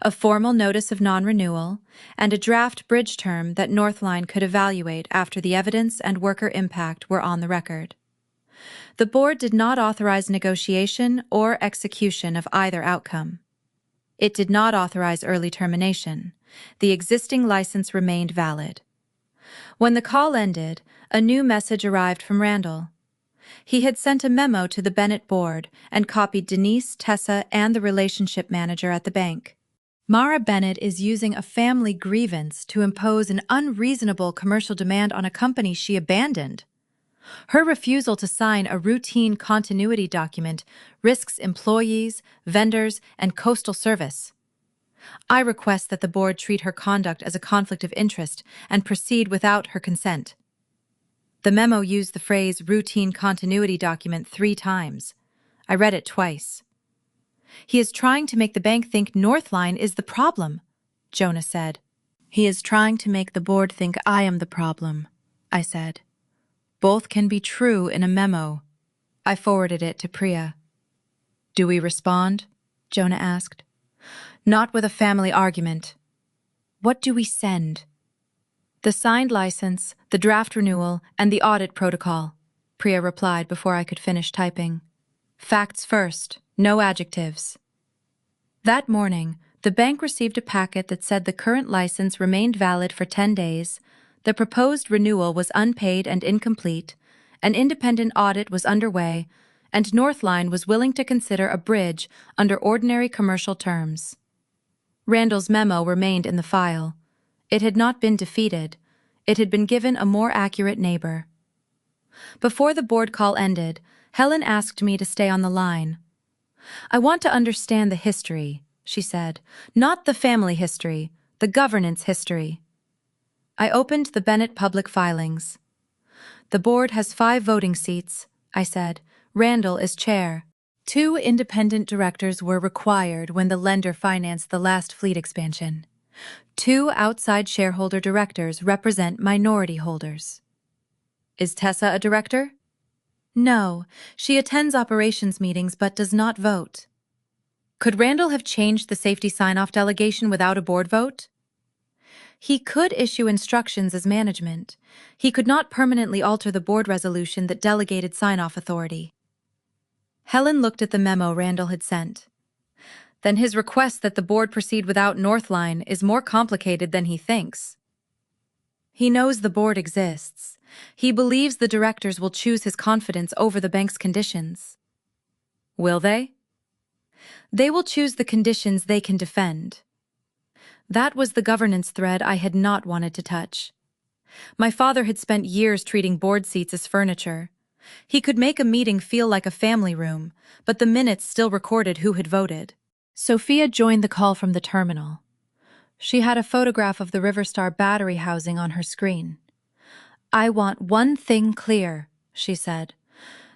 a formal notice of non-renewal and a draft bridge term that Northline could evaluate after the evidence and worker impact were on the record. The board did not authorize negotiation or execution of either outcome. It did not authorize early termination. The existing license remained valid. When the call ended, a new message arrived from Randall. He had sent a memo to the Bennett board and copied Denise, Tessa, and the relationship manager at the bank. Mara Bennett is using a family grievance to impose an unreasonable commercial demand on a company she abandoned. Her refusal to sign a routine continuity document risks employees, vendors, and coastal service. I request that the board treat her conduct as a conflict of interest and proceed without her consent. The memo used the phrase routine continuity document 3 times. I read it twice. He is trying to make the bank think Northline is the problem, Jonah said. He is trying to make the board think I am the problem, I said. Both can be true in a memo. I forwarded it to Priya. Do we respond? Jonah asked. Not with a family argument. What do we send? The signed license, the draft renewal, and the audit protocol, Priya replied before I could finish typing. Facts first, no adjectives. That morning, the bank received a packet that said the current license remained valid for 10 days, the proposed renewal was unpaid and incomplete, an independent audit was underway, and Northline was willing to consider a bridge under ordinary commercial terms. Randall's memo remained in the file. It had not been defeated. It had been given a more accurate neighbor. Before the board call ended, Helen asked me to stay on the line. I want to understand the history, she said. Not the family history, the governance history. I opened the Bennett public filings. The board has 5 voting seats, I said. Randall is chair. 2 independent directors were required when the lender financed the last fleet expansion. 2 outside shareholder directors represent minority holders. Is Tessa a director? No, she attends operations meetings but does not vote. Could Randall have changed the safety sign-off delegation without a board vote? He could issue instructions as management. He could not permanently alter the board resolution that delegated sign-off authority. Helen looked at the memo Randall had sent. Then his request that the board proceed without Northline is more complicated than he thinks. He knows the board exists. He believes the directors will choose his confidence over the bank's conditions. Will they? They will choose the conditions they can defend. That was the governance thread I had not wanted to touch. My father had spent years treating board seats as furniture. He could make a meeting feel like a family room, but the minutes still recorded who had voted. Sophia joined the call from the terminal. She had a photograph of the Riverstar battery housing on her screen. I want one thing clear, she said.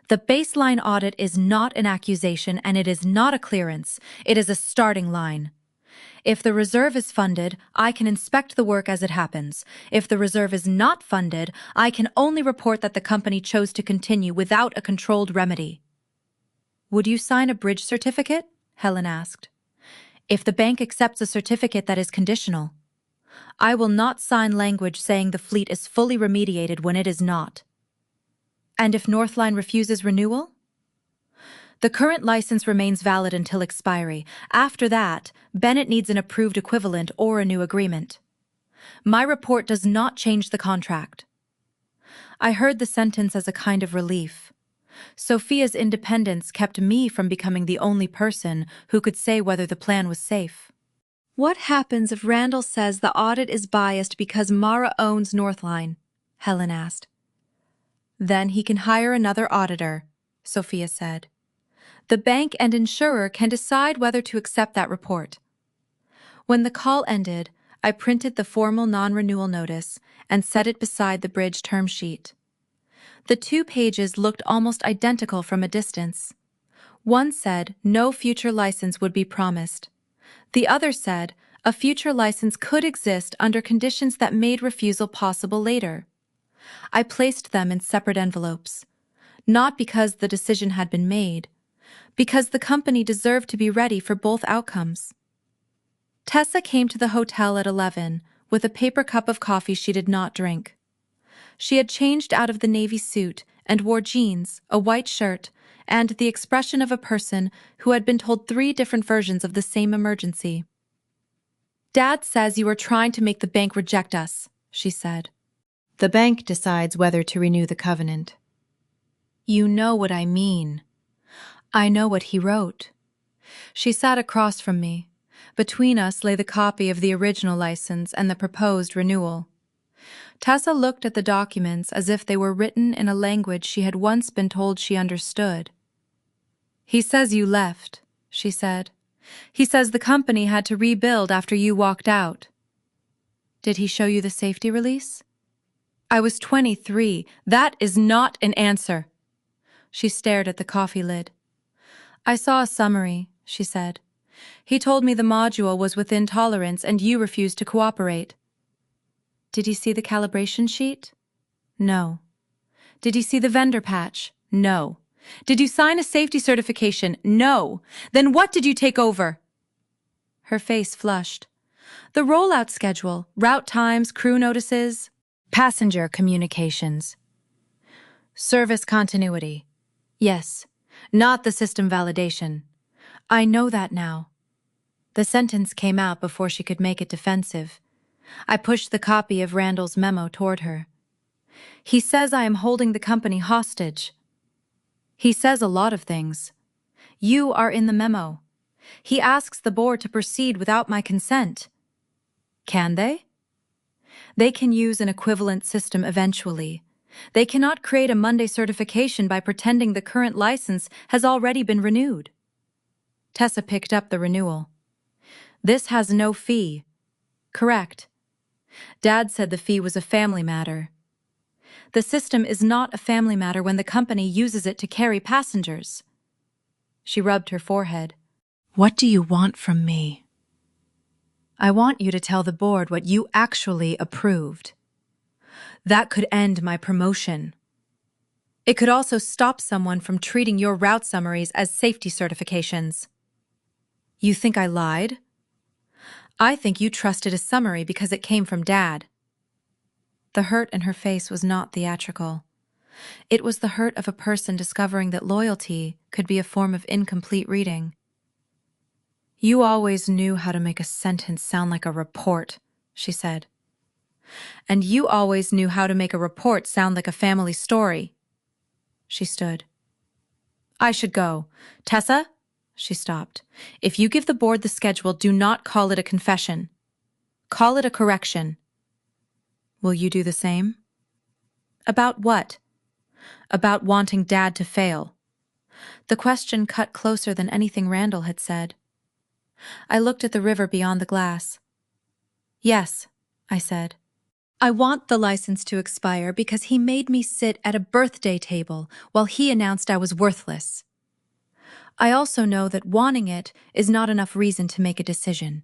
The baseline audit is not an accusation and it is not a clearance. It is a starting line. If the reserve is funded, I can inspect the work as it happens. If the reserve is not funded, I can only report that the company chose to continue without a controlled remedy. Would you sign a bridge certificate? Helen asked. If the bank accepts a certificate that is conditional. I will not sign language saying the fleet is fully remediated when it is not. And if Northline refuses renewal? The current license remains valid until expiry. After that, Bennett needs an approved equivalent or a new agreement. My report does not change the contract. I heard the sentence as a kind of relief. Sophia's independence kept me from becoming the only person who could say whether the plan was safe. What happens if Randall says the audit is biased because Mara owns Northline? Helen asked. Then he can hire another auditor, Sophia said. The bank and insurer can decide whether to accept that report. When the call ended, I printed the formal non-renewal notice and set it beside the bridge term sheet. The 2 pages looked almost identical from a distance. One said no future license would be promised. The other said a future license could exist under conditions that made refusal possible later. I placed them in separate envelopes, not because the decision had been made, because the company deserved to be ready for both outcomes. Tessa came to the hotel at 11 with a paper cup of coffee she did not drink. She had changed out of the navy suit and wore jeans, a white shirt, and the expression of a person who had been told 3 different versions of the same emergency. Dad says you are trying to make the bank reject us, she said. The bank decides whether to renew the covenant. You know what I mean. I know what he wrote. She sat across from me. Between us lay the copy of the original license and the proposed renewal. Tessa looked at the documents as if they were written in a language she had once been told she understood. He says you left, she said. He says the company had to rebuild after you walked out. Did he show you the safety release? I was 23. That is not an answer. She stared at the coffee lid. I saw a summary, she said. He told me the module was within tolerance and you refused to cooperate. Did he see the calibration sheet? No. Did he see the vendor patch? No. Did you sign a safety certification? No. Then what did you take over? Her face flushed. The rollout schedule, route times, crew notices, passenger communications. Service continuity. Yes. Not the system validation. I know that now. The sentence came out before she could make it defensive. I pushed the copy of Randall's memo toward her. He says I am holding the company hostage. He says a lot of things. You are in the memo. He asks the board to proceed without my consent. Can they? They can use an equivalent system eventually. They cannot create a Monday certification by pretending the current license has already been renewed. Tessa picked up the renewal. This has no fee. Correct. Dad said the fee was a family matter. The system is not a family matter when the company uses it to carry passengers. She rubbed her forehead. What do you want from me? I want you to tell the board what you actually approved. That could end my promotion. It could also stop someone from treating your route summaries as safety certifications. You think I lied? I think you trusted a summary because it came from Dad. The hurt in her face was not theatrical. It was the hurt of a person discovering that loyalty could be a form of incomplete reading. You always knew how to make a sentence sound like a report, she said. And you always knew how to make a report sound like a family story. She stood. I should go. Tessa? She stopped. If you give the board the schedule, do not call it a confession. Call it a correction. Will you do the same? About what? About wanting Dad to fail. The question cut closer than anything Randall had said. I looked at the river beyond the glass. Yes, I said. I want the license to expire because he made me sit at a birthday table while he announced I was worthless. I also know that wanting it is not enough reason to make a decision.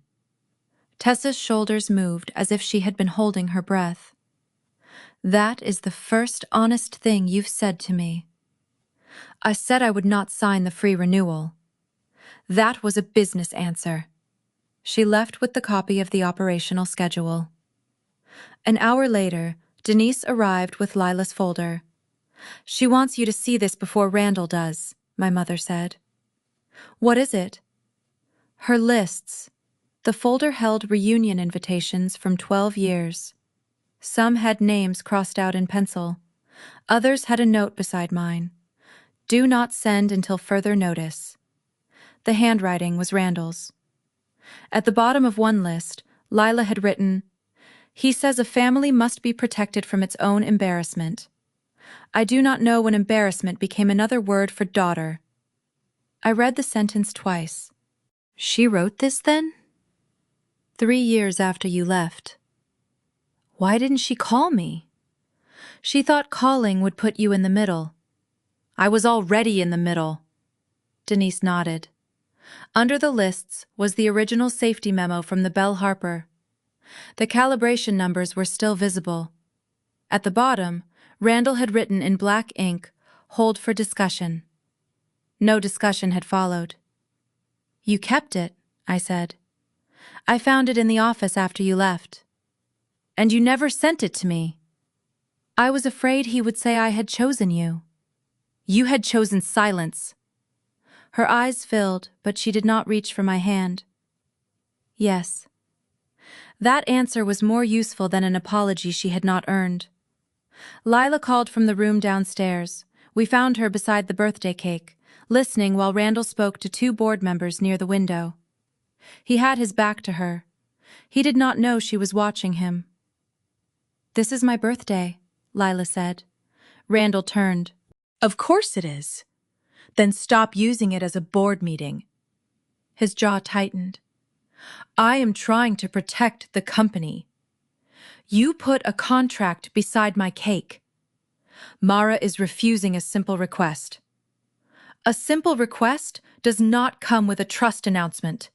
Tessa's shoulders moved as if she had been holding her breath. That is the first honest thing you've said to me. I said I would not sign the free renewal. That was a business answer. She left with the copy of the operational schedule. An hour later, Denise arrived with Lila's folder. She wants you to see this before Randall does, my mother said. What is it? Her lists. The folder held reunion invitations from 12 years. Some had names crossed out in pencil. Others had a note beside mine. Do not send until further notice. The handwriting was Randall's. At the bottom of one list, Lila had written, He says a family must be protected from its own embarrassment. I do not know when embarrassment became another word for daughter. I read the sentence twice. She wrote this then? 3 years after you left. Why didn't she call me? She thought calling would put you in the middle. I was already in the middle. Denise nodded. Under the lists was the original safety memo from the Bell Harper. The calibration numbers were still visible. At the bottom, Randall had written in black ink, "Hold for discussion." No discussion had followed. You kept it, I said. I found it in the office after you left. And you never sent it to me. I was afraid he would say I had chosen you. You had chosen silence. Her eyes filled, but she did not reach for my hand. Yes. That answer was more useful than an apology she had not earned. Lila called from the room downstairs. We found her beside the birthday cake, listening while Randall spoke to 2 board members near the window. He had his back to her. He did not know she was watching him. This is my birthday, Lila said. Randall turned. Of course it is. Then stop using it as a board meeting. His jaw tightened. I am trying to protect the company. You put a contract beside my cake. Mara is refusing a simple request. A simple request does not come with a trust announcement.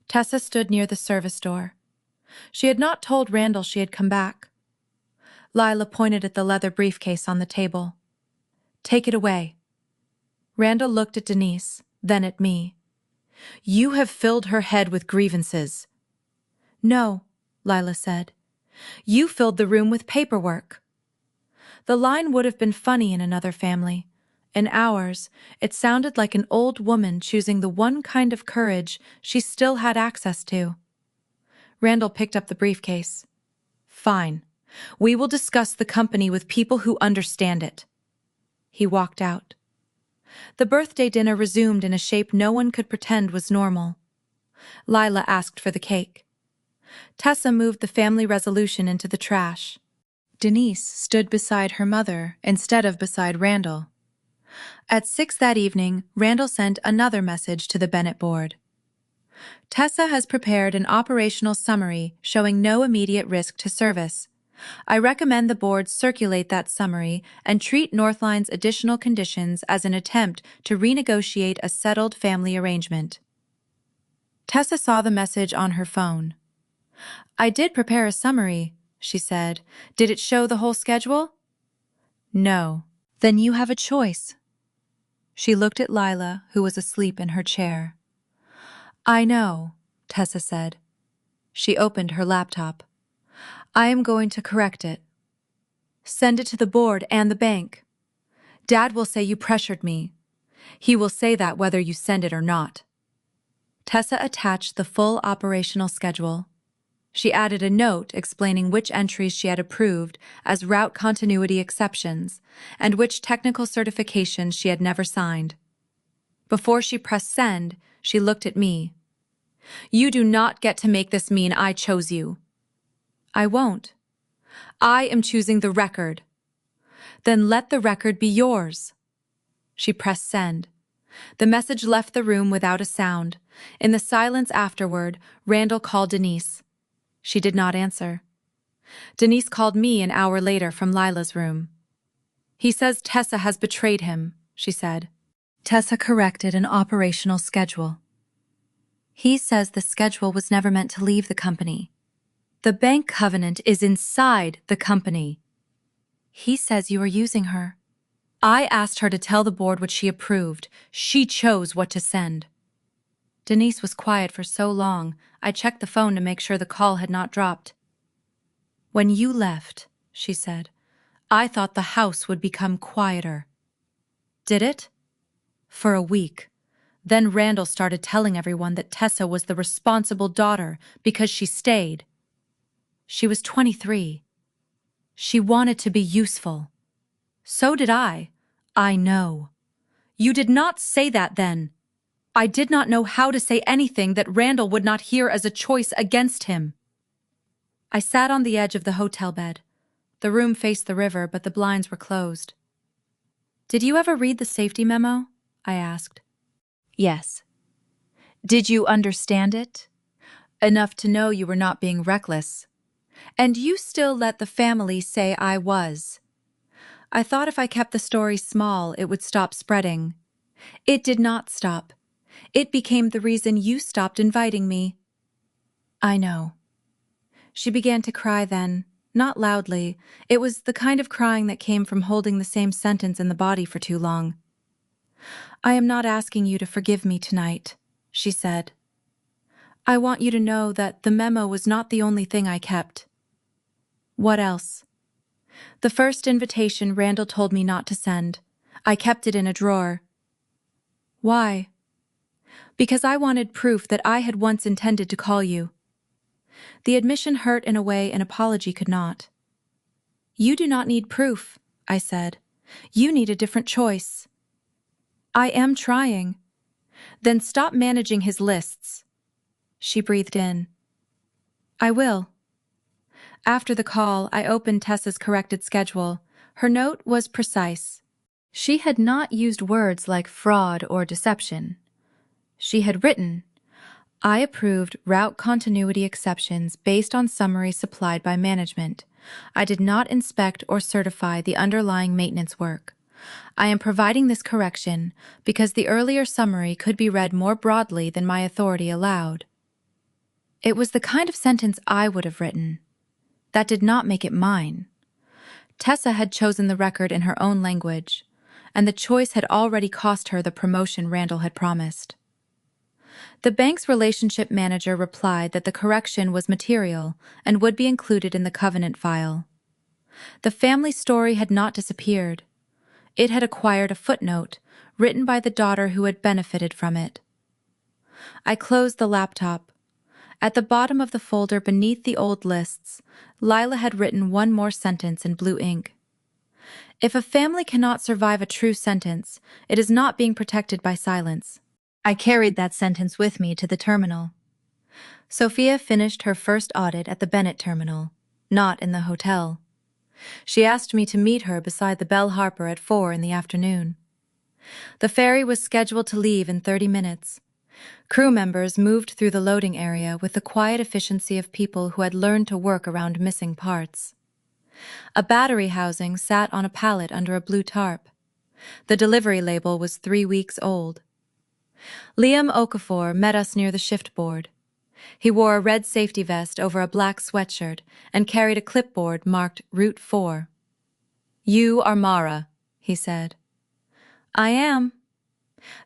Tessa stood near the service door. She had not told Randall she had come back. Lila pointed at the leather briefcase on the table. Take it away. Randall looked at Denise, then at me. You have filled her head with grievances. No, Lila said. You filled the room with paperwork. The line would have been funny in another family. In ours, it sounded like an old woman choosing the one kind of courage she still had access to. Randall picked up the briefcase. Fine. We will discuss the company with people who understand it. He walked out. The birthday dinner resumed in a shape no one could pretend was normal. Lila asked for the cake. Tessa moved the family resolution into the trash. Denise stood beside her mother instead of beside Randall. At 6 that evening, Randall sent another message to the Bennett board. Tessa has prepared an operational summary showing no immediate risk to service. I recommend the board circulate that summary and treat Northline's additional conditions as an attempt to renegotiate a settled family arrangement. Tessa saw the message on her phone. I did prepare a summary, she said. Did it show the whole schedule? No. Then you have a choice. She looked at Lila, who was asleep in her chair. I know, Tessa said. She opened her laptop. I am going to correct it. Send it to the board and the bank. Dad will say you pressured me. He will say that whether you send it or not. Tessa attached the full operational schedule. She added a note explaining which entries she had approved as route continuity exceptions and which technical certifications she had never signed. Before she pressed send, she looked at me. You do not get to make this mean I chose you. I won't. I am choosing the record. Then let the record be yours. She pressed send. The message left the room without a sound. In the silence afterward, Randall called Denise. She did not answer. Denise called me an hour later from Lila's room. He says Tessa has betrayed him, she said. Tessa corrected an operational schedule. He says the schedule was never meant to leave the company. The bank covenant is inside the company. He says you are using her. I asked her to tell the board what she approved. She chose what to send. Denise was quiet for so long, I checked the phone to make sure the call had not dropped. When you left, she said, I thought the house would become quieter. Did it? For a week. Then Randall started telling everyone that Tessa was the responsible daughter because she stayed. She was 23. She wanted to be useful. So did I. I know. You did not say that then. I did not know how to say anything that Randall would not hear as a choice against him. I sat on the edge of the hotel bed. The room faced the river, but the blinds were closed. Did you ever read the safety memo? I asked. Yes. Did you understand it? Enough to know you were not being reckless. And you still let the family say I was. I thought if I kept the story small, it would stop spreading. It did not stop. It became the reason you stopped inviting me. I know. She began to cry then, not loudly. It was the kind of crying that came from holding the same sentence in the body for too long. I am not asking you to forgive me tonight, she said. I want you to know that the memo was not the only thing I kept. What else? The first invitation Randall told me not to send. I kept it in a drawer. Why? Because I wanted proof that I had once intended to call you. The admission hurt in a way an apology could not. You do not need proof, I said. You need a different choice. I am trying. Then stop managing his lists. She breathed in. I will. After the call, I opened Tessa's corrected schedule. Her note was precise. She had not used words like fraud or deception. She had written, I approved route continuity exceptions based on summaries supplied by management. I did not inspect or certify the underlying maintenance work. I am providing this correction because the earlier summary could be read more broadly than my authority allowed. It was the kind of sentence I would have written. That did not make it mine. Tessa had chosen the record in her own language, and the choice had already cost her the promotion Randall had promised. The bank's relationship manager replied that the correction was material and would be included in the covenant file. The family story had not disappeared. It had acquired a footnote written by the daughter who had benefited from it. I closed the laptop. At the bottom of the folder beneath the old lists, Lila had written one more sentence in blue ink. If a family cannot survive a true sentence, it is not being protected by silence. I carried that sentence with me to the terminal. Sophia finished her first audit at the Bennett terminal, not in the hotel. She asked me to meet her beside the Bell Harper at 4 in the afternoon. The ferry was scheduled to leave in 30 minutes. Crew members moved through the loading area with the quiet efficiency of people who had learned to work around missing parts. A battery housing sat on a pallet under a blue tarp. The delivery label was 3 weeks old. Liam Okafor met us near the shift board. He wore a red safety vest over a black sweatshirt and carried a clipboard marked Route 4. "You are Mara," he said. "I am.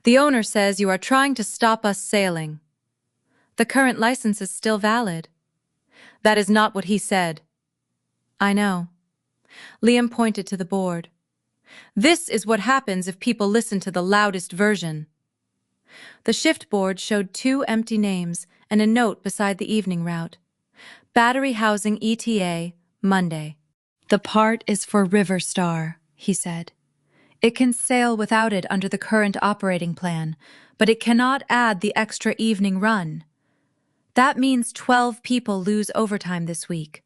The owner says you are trying to stop us sailing. The current license is still valid." "That is not what he said." "I know." Liam pointed to the board. "This is what happens if people listen to the loudest version." The shift board showed 2 empty names and a note beside the evening route. "Battery housing ETA, Monday." "The part is for River Star," he said. "It can sail without it under the current operating plan, but it cannot add the extra evening run. That means 12 people lose overtime this week.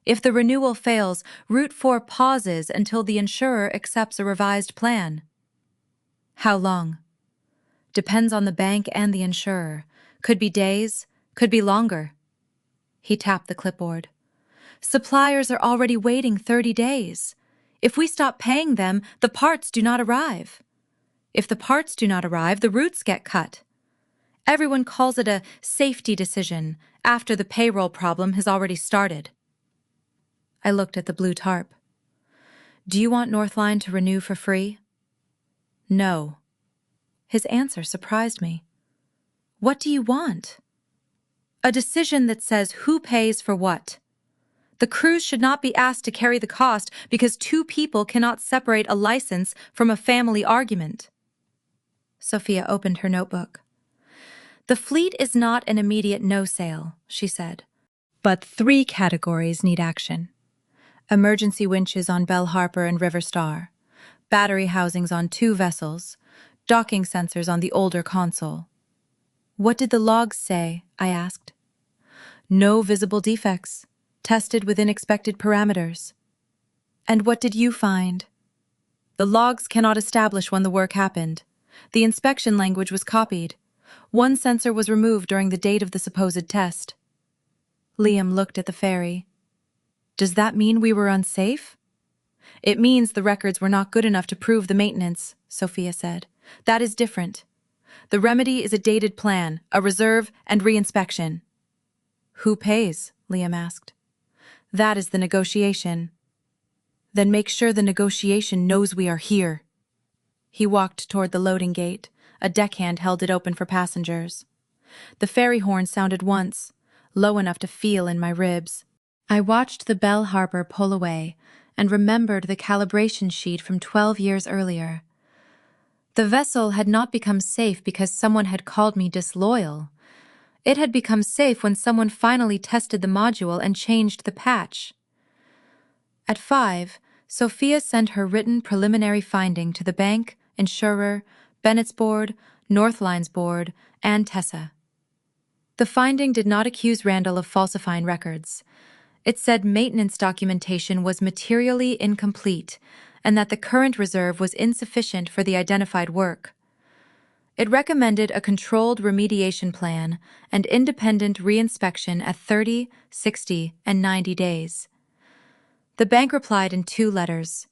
If the renewal fails, Route 4 pauses until the insurer accepts a revised plan." "How long?" "Depends on the bank and the insurer. Could be days, could be longer." He tapped the clipboard. "Suppliers are already waiting 30 days. If we stop paying them, the parts do not arrive. If the parts do not arrive, the routes get cut. Everyone calls it a safety decision after the payroll problem has already started." I looked at the blue tarp. "Do you want Northline to renew for free?" "No." His answer surprised me. "What do you want?" "A decision that says who pays for what. The crews should not be asked to carry the cost because 2 people cannot separate a license from a family argument." Sophia opened her notebook. "The fleet is not an immediate no-sale," she said. "But 3 categories need action. Emergency winches on Belle Harper and River Star, battery housings on 2 vessels, docking sensors on the older console." "What did the logs say?" I asked. "No visible defects. Tested within expected parameters." "And what did you find?" "The logs cannot establish when the work happened. The inspection language was copied. 1 sensor was removed during the date of the supposed test." Liam looked at the ferry. "Does that mean we were unsafe?" "It means the records were not good enough to prove the maintenance," Sophia said. "That is different. The remedy is a dated plan, a reserve, and reinspection." "Who pays?" Liam asked. "That is the negotiation." "Then make sure the negotiation knows we are here." He walked toward the loading gate. A deckhand held it open for passengers. The ferry horn sounded once, low enough to feel in my ribs. I watched the Belle Harper pull away and remembered the calibration sheet from 12 years earlier. The vessel had not become safe because someone had called me disloyal. It had become safe when someone finally tested the module and changed the patch. At 5, Sophia sent her written preliminary finding to the bank, insurer, Bennett's board, Northline's board, and Tessa. The finding did not accuse Randall of falsifying records. It said maintenance documentation was materially incomplete and that the current reserve was insufficient for the identified work. It recommended a controlled remediation plan and independent reinspection at 30, 60, and 90 days. The bank replied in 2 letters.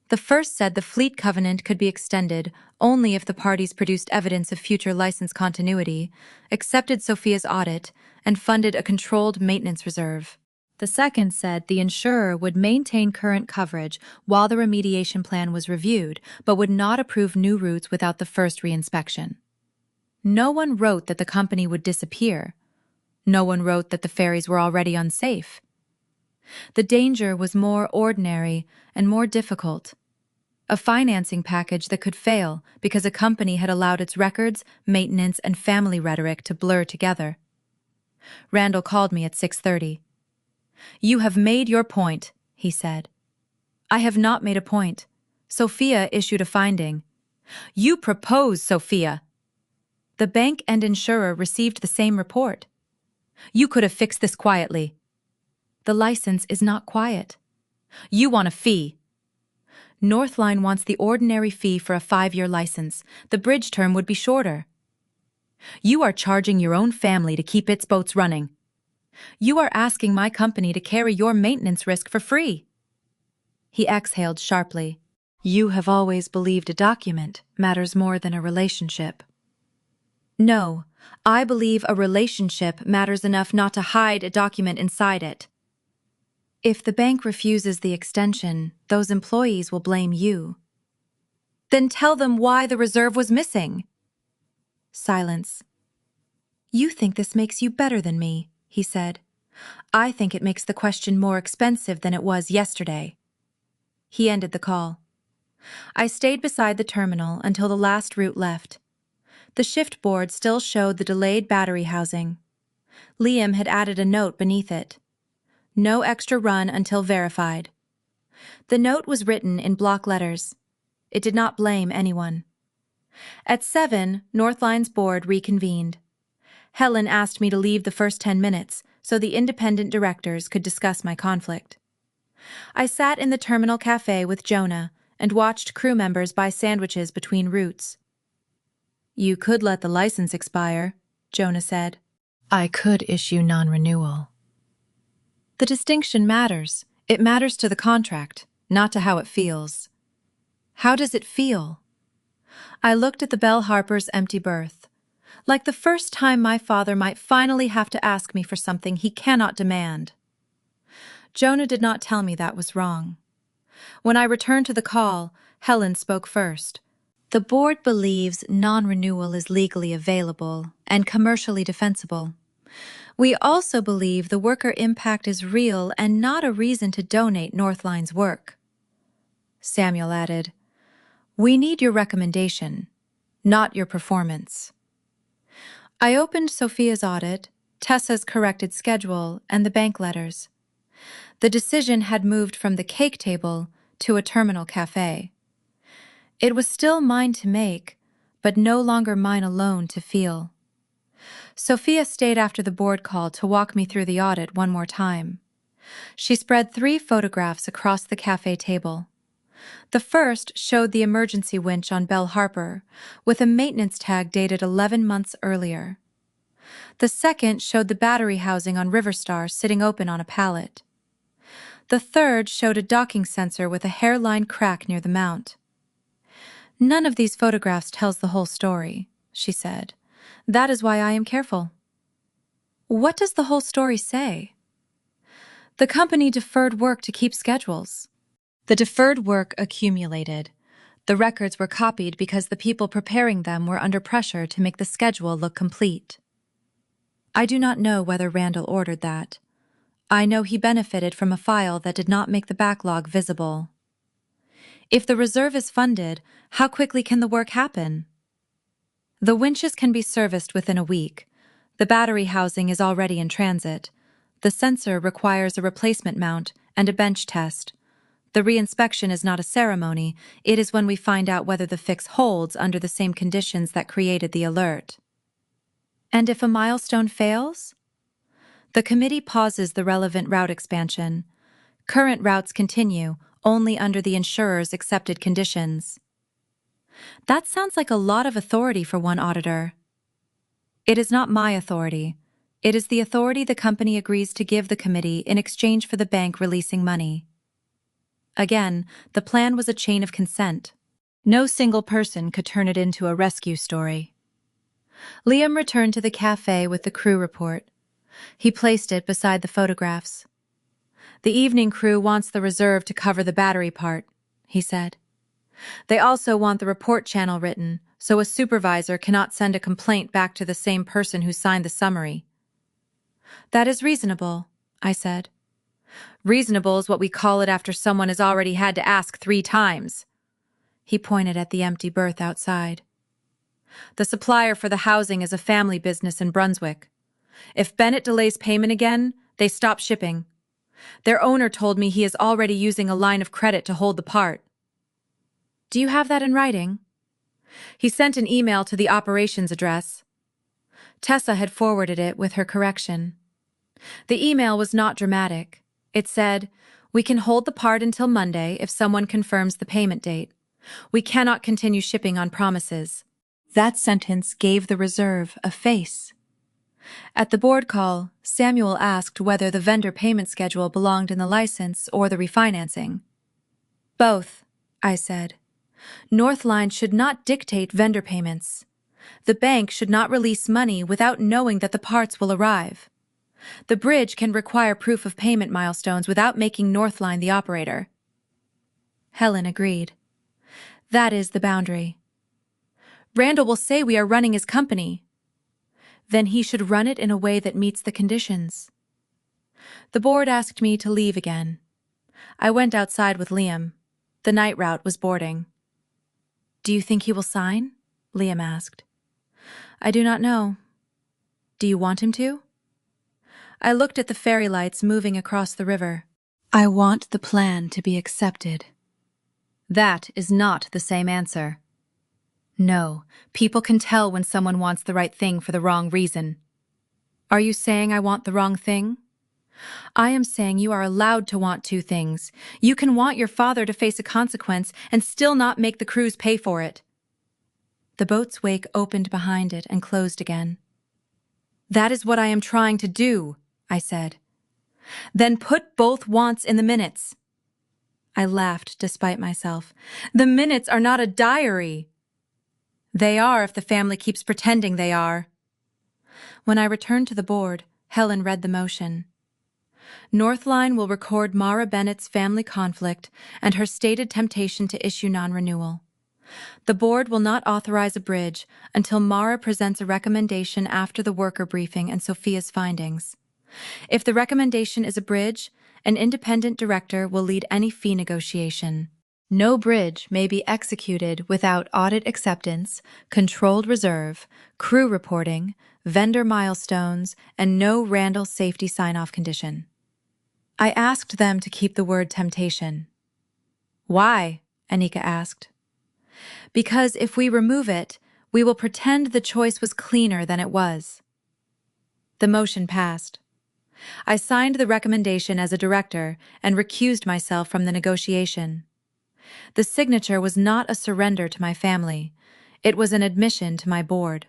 The first said the fleet covenant could be extended only if the parties produced evidence of future license continuity, accepted Sophia's audit, and funded a controlled maintenance reserve. The second said the insurer would maintain current coverage while the remediation plan was reviewed, but would not approve new routes without the first reinspection. No one wrote that the company would disappear. No one wrote that the ferries were already unsafe. The danger was more ordinary and more difficult. A financing package that could fail because a company had allowed its records, maintenance, and family rhetoric to blur together. Randall called me at 6:30. "You have made your point," he said. "I have not made a point. Sophia issued a finding." "You propose, Sophia." "The bank and insurer received the same report." "You could have fixed this quietly." "The license is not quiet." "You want a fee." "Northline wants the ordinary fee for a 5-year license. The bridge term would be shorter." You are charging your own family to keep its boats running. You are asking my company to carry your maintenance risk for free." He exhaled sharply. "You have always believed a document matters more than a relationship." "No, I believe a relationship matters enough not to hide a document inside it." "If the bank refuses the extension, those employees will blame you." "Then tell them why the reserve was missing." Silence. "You think this makes you better than me," he said. "I think it makes the question more expensive than it was yesterday." He ended the call. I stayed beside the terminal until the last route left. The shift board still showed the delayed battery housing. Liam had added a note beneath it. "No extra run until verified." The note was written in block letters. It did not blame anyone. At 7, Northline's board reconvened. Helen asked me to leave the first 10 minutes so the independent directors could discuss my conflict. I sat in the terminal cafe with Jonah and watched crew members buy sandwiches between routes. "You could let the license expire," Jonah said. "I could issue non-renewal." The distinction matters. It matters to the contract, not to how it feels. How does it feel? I looked at the Bell Harper's empty berth. Like the first time my father might finally have to ask me for something he cannot demand. Jonah did not tell me that was wrong. When I returned to the call, Helen spoke first. "The board believes non-renewal is legally available and commercially defensible. We also believe the worker impact is real and not a reason to donate Northline's work." Samuel added, "We need your recommendation, not your performance." I opened Sophia's audit, Tessa's corrected schedule, and the bank letters. The decision had moved from the cake table to a terminal cafe. It was still mine to make, but no longer mine alone to feel. Sophia stayed after the board call to walk me through the audit one more time. She spread 3 photographs across the cafe table. The first showed the emergency winch on Bell Harper, with a maintenance tag dated 11 months earlier. The second showed the battery housing on Riverstar sitting open on a pallet. The third showed a docking sensor with a hairline crack near the mount. "None of these photographs tells the whole story," she said. "That is why I am careful." "What does the whole story say?" "The company deferred work to keep schedules." The deferred work accumulated. The records were copied because the people preparing them were under pressure to make the schedule look complete. I do not know whether Randall ordered that. I know he benefited from a file that did not make the backlog visible. If the reserve is funded, how quickly can the work happen? The winches can be serviced within a week. The battery housing is already in transit. The sensor requires a replacement mount and a bench test. The reinspection is not a ceremony, it is when we find out whether the fix holds under the same conditions that created the alert. And if a milestone fails? The committee pauses the relevant route expansion. Current routes continue, only under the insurer's accepted conditions. That sounds like a lot of authority for one auditor. It is not my authority. It is the authority the company agrees to give the committee in exchange for the bank releasing money. Again, the plan was a chain of consent. No single person could turn it into a rescue story. Liam returned to the cafe with the crew report. He placed it beside the photographs. "The evening crew wants the reserve to cover the battery part," he said. "They also want the report channel written, so a supervisor cannot send a complaint back to the same person who signed the summary." "That is reasonable," I said. "Reasonable is what we call it after someone has already had to ask 3 times. He pointed at the empty berth outside. "The supplier for the housing is a family business in Brunswick. If Bennett delays payment again, they stop shipping. Their owner told me he is already using a line of credit to hold the part." "Do you have that in writing?" "He sent an email to the operations address." Tessa had forwarded it with her correction. The email was not dramatic. It said, "We can hold the part until Monday if someone confirms the payment date. We cannot continue shipping on promises." That sentence gave the reserve a face. At the board call, Samuel asked whether the vendor payment schedule belonged in the license or the refinancing. Both, I said. Northline should not dictate vendor payments. The bank should not release money without knowing that the parts will arrive. The bridge can require proof of payment milestones without making Northline the operator. Helen agreed. That is the boundary. Randall will say we are running his company. Then he should run it in a way that meets the conditions. The board asked me to leave again. I went outside with Liam. The night route was boarding. Do you think he will sign? Liam asked. I do not know. Do you want him to? I looked at the ferry lights moving across the river. I want the plan to be accepted. That is not the same answer. No, people can tell when someone wants the right thing for the wrong reason. Are you saying I want the wrong thing? I am saying you are allowed to want two things. You can want your father to face a consequence and still not make the crews pay for it. The boat's wake opened behind it and closed again. That is what I am trying to do, I said. Then put both wants in the minutes. I laughed despite myself. The minutes are not a diary. They are if the family keeps pretending they are. When I returned to the board, Helen read the motion. Northline will record Mara Bennett's family conflict and her stated temptation to issue non-renewal. The board will not authorize a bridge until Mara presents a recommendation after the worker briefing and Sophia's findings. If the recommendation is a bridge, an independent director will lead any fee negotiation. No bridge may be executed without audit acceptance, controlled reserve, crew reporting, vendor milestones, and no Randall safety sign-off condition. I asked them to keep the word temptation. Why? Anika asked. Because if we remove it, we will pretend the choice was cleaner than it was. The motion passed. I signed the recommendation as a director and recused myself from the negotiation. The signature was not a surrender to my family. It was an admission to my board.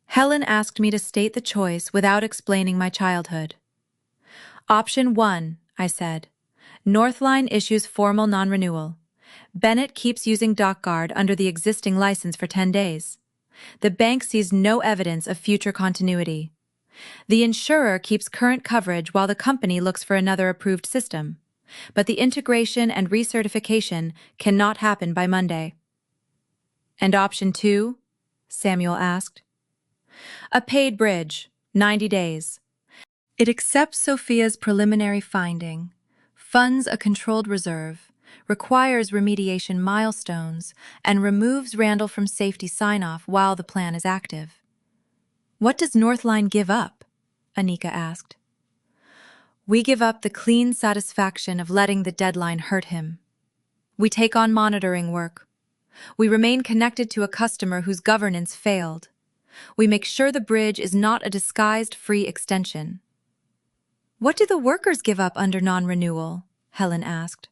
Helen asked me to state the choice without explaining my childhood. Option 1, I said. Northline issues formal non-renewal. Bennett keeps using DockGuard under the existing license for 10 days. The bank sees no evidence of future continuity. The insurer keeps current coverage while the company looks for another approved system. But the integration and recertification cannot happen by Monday. And option 2? Samuel asked. A paid bridge, 90 days. It accepts Sophia's preliminary finding, funds a controlled reserve, requires remediation milestones, and removes Randall from safety sign-off while the plan is active. What does Northline give up? Anika asked. We give up the clean satisfaction of letting the deadline hurt him. We take on monitoring work. We remain connected to a customer whose governance failed. We make sure the bridge is not a disguised free extension. What do the workers give up under non-renewal? Helen asked.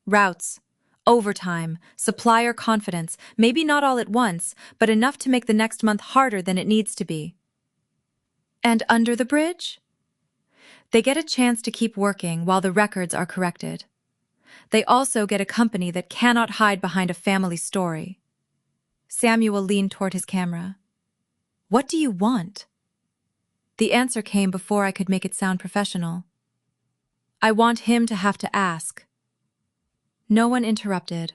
Routes, overtime, supplier confidence, maybe not all at once, but enough to make the next month harder than it needs to be. And under the bridge? They get a chance to keep working while the records are corrected. They also get a company that cannot hide behind a family story. Samuel leaned toward his camera. What do you want? The answer came before I could make it sound professional. I want him to have to ask. No one interrupted.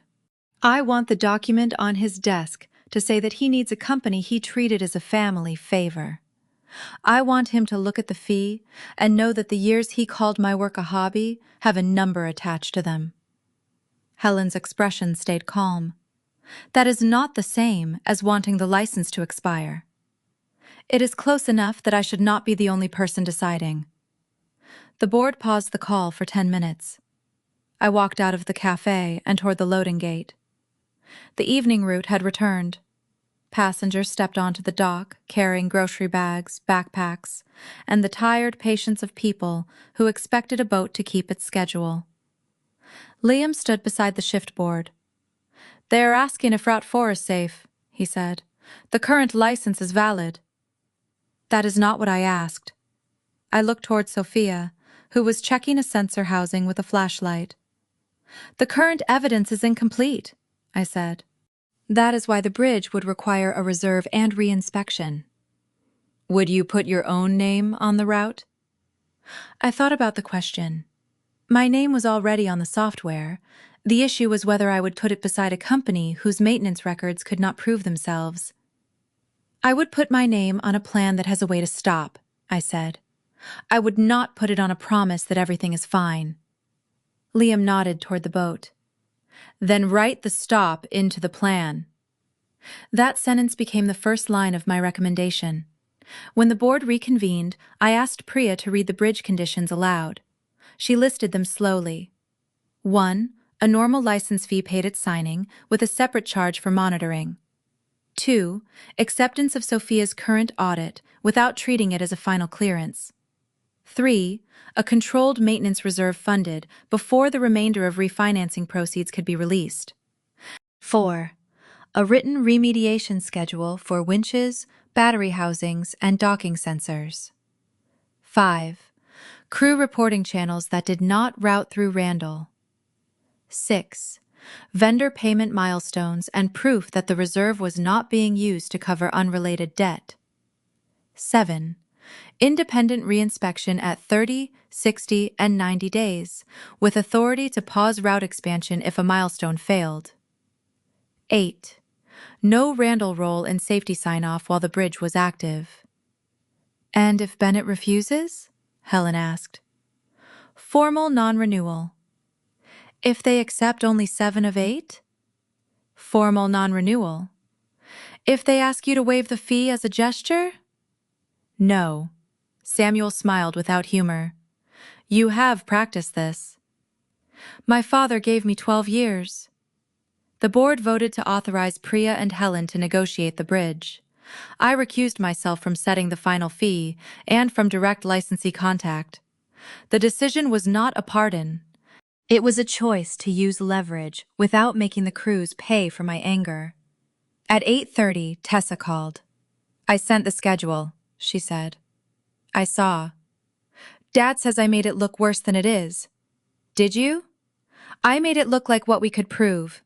I want the document on his desk to say that he needs a company he treated as a family favor. I want him to look at the fee and know that the years he called my work a hobby have a number attached to them. Helen's expression stayed calm. That is not the same as wanting the license to expire. It is close enough that I should not be the only person deciding. The board paused the call for 10 minutes. I walked out of the cafe and toward the loading gate. The evening route had returned. Passengers stepped onto the dock, carrying grocery bags, backpacks, and the tired patience of people who expected a boat to keep its schedule. Liam stood beside the shift board. They are asking if Route 4 is safe, he said. The current license is valid. That is not what I asked. I looked toward Sophia, who was checking a sensor housing with a flashlight. The current evidence is incomplete, I said. That is why the bridge would require a reserve and reinspection. Would you put your own name on the route? I thought about the question. My name was already on the software. The issue was whether I would put it beside a company whose maintenance records could not prove themselves. I would put my name on a plan that has a way to stop, I said. I would not put it on a promise that everything is fine. Liam nodded toward the boat. Then write the stop into the plan. That sentence became the first line of my recommendation. When the board reconvened, I asked Priya to read the bridge conditions aloud. She listed them slowly. 1. A normal license fee paid at signing, with a separate charge for monitoring. 2. Acceptance of Sophia's current audit, without treating it as a final clearance. 3. A controlled maintenance reserve funded before the remainder of refinancing proceeds could be released. 4. A written remediation schedule for winches, battery housings, and docking sensors. 5. Crew reporting channels that did not route through Randall. 6. Vendor payment milestones and proof that the reserve was not being used to cover unrelated debt. 7. Independent reinspection at 30, 60, and 90 days, with authority to pause route expansion if a milestone failed. 8. No Randall role in safety sign-off while the bridge was active. And if Bennett refuses? Helen asked. Formal non-renewal. If they accept only 7 of 8? Formal non-renewal. If they ask you to waive the fee as a gesture? No. Samuel smiled without humor. You have practiced this. My father gave me 12 years. The board voted to authorize Priya and Helen to negotiate the bridge. I recused myself from setting the final fee and from direct licensee contact. The decision was not a pardon. It was a choice to use leverage without making the crews pay for my anger. At 8:30, Tessa called. I sent the schedule, she said. I saw. Dad says I made it look worse than it is. Did you? I made it look like what we could prove.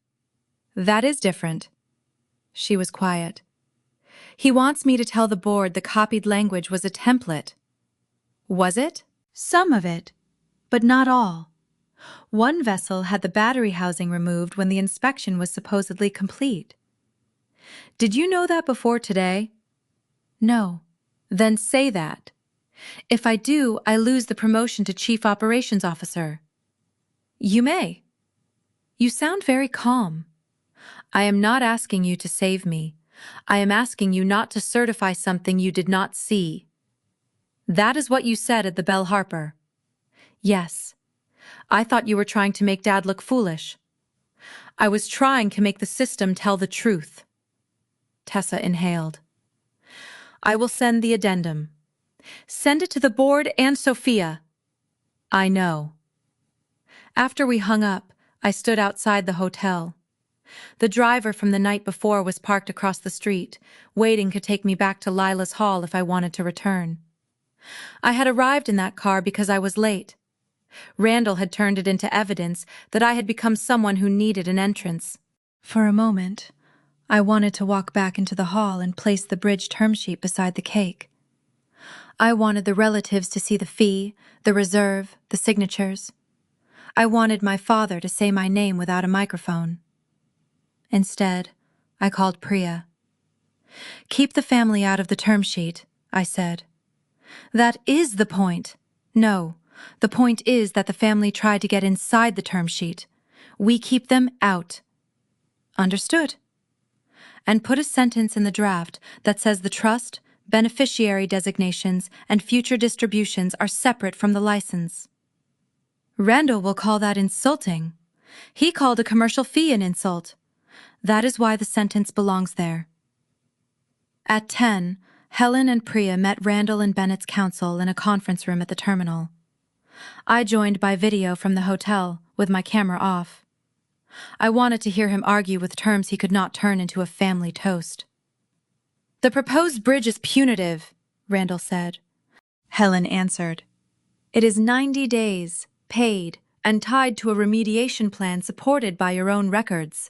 That is different. She was quiet. He wants me to tell the board the copied language was a template. Was it? Some of it, but not all. One vessel had the battery housing removed when the inspection was supposedly complete. Did you know that before today? No. Then say that. If I do, I lose the promotion to Chief Operations Officer. You may. You sound very calm. I am not asking you to save me. I am asking you not to certify something you did not see. That is what you said at the Bell Harper. Yes. I thought you were trying to make Dad look foolish. I was trying to make the system tell the truth. Tessa inhaled. I will send the addendum. Send it to the board and Sophia. I know. After we hung up, I stood outside the hotel. The driver from the night before was parked across the street, waiting to take me back to Lila's Hall if I wanted to return. I had arrived in that car because I was late. Randall had turned it into evidence that I had become someone who needed an entrance. For a moment, I wanted to walk back into the hall and place the bridge term sheet beside the cake. I wanted the relatives to see the fee, the reserve, the signatures. I wanted my father to say my name without a microphone. Instead, I called Priya. Keep the family out of the term sheet, I said. That is the point. No, the point is that the family tried to get inside the term sheet. We keep them out. Understood. And put a sentence in the draft that says the trust, beneficiary designations, and future distributions are separate from the license. Randall will call that insulting. He called a commercial fee an insult. That is why the sentence belongs there. At 10, Helen and Priya met Randall and Bennett's counsel in a conference room at the terminal. I joined by video from the hotel, with my camera off. I wanted to hear him argue with terms he could not turn into a family toast. The proposed bridge is punitive, Randall said. Helen answered. It is 90 days, paid, and tied to a remediation plan supported by your own records.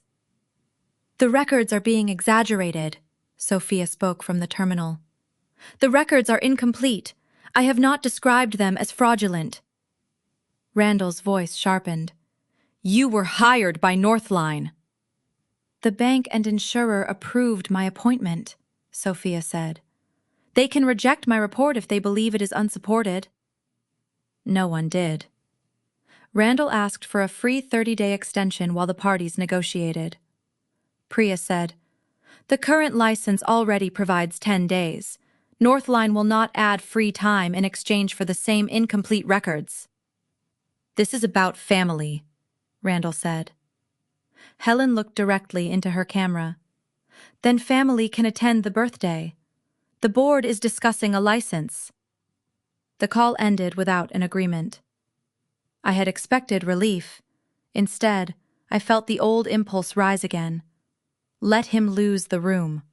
The records are being exaggerated, Sophia spoke from the terminal. The records are incomplete. I have not described them as fraudulent. Randall's voice sharpened. You were hired by Northline. The bank and insurer approved my appointment, Sophia said. They can reject my report if they believe it is unsupported. No one did. Randall asked for a free 30-day extension while the parties negotiated. Priya said, The current license already provides 10 days. Northline will not add free time in exchange for the same incomplete records. This is about family, Randall said. Helen looked directly into her camera. Then family can attend the birthday. The board is discussing a license. The call ended without an agreement. I had expected relief. Instead, I felt the old impulse rise again. Let him lose the room.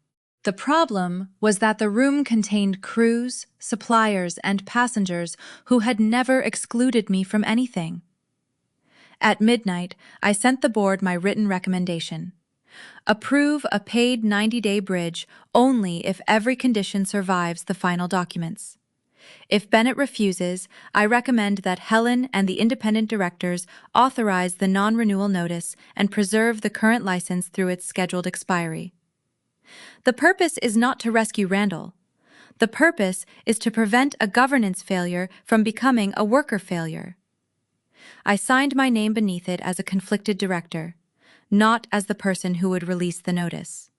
The problem was that the room contained crews, suppliers, and passengers who had never excluded me from anything. At midnight, I sent the board my written recommendation. Approve a paid 90-day bridge only if every condition survives the final documents. If Bennett refuses, I recommend that Helen and the independent directors authorize the non-renewal notice and preserve the current license through its scheduled expiry. The purpose is not to rescue Randall. The purpose is to prevent a governance failure from becoming a worker failure. I signed my name beneath it as a conflicted director, not as the person who would release the notice.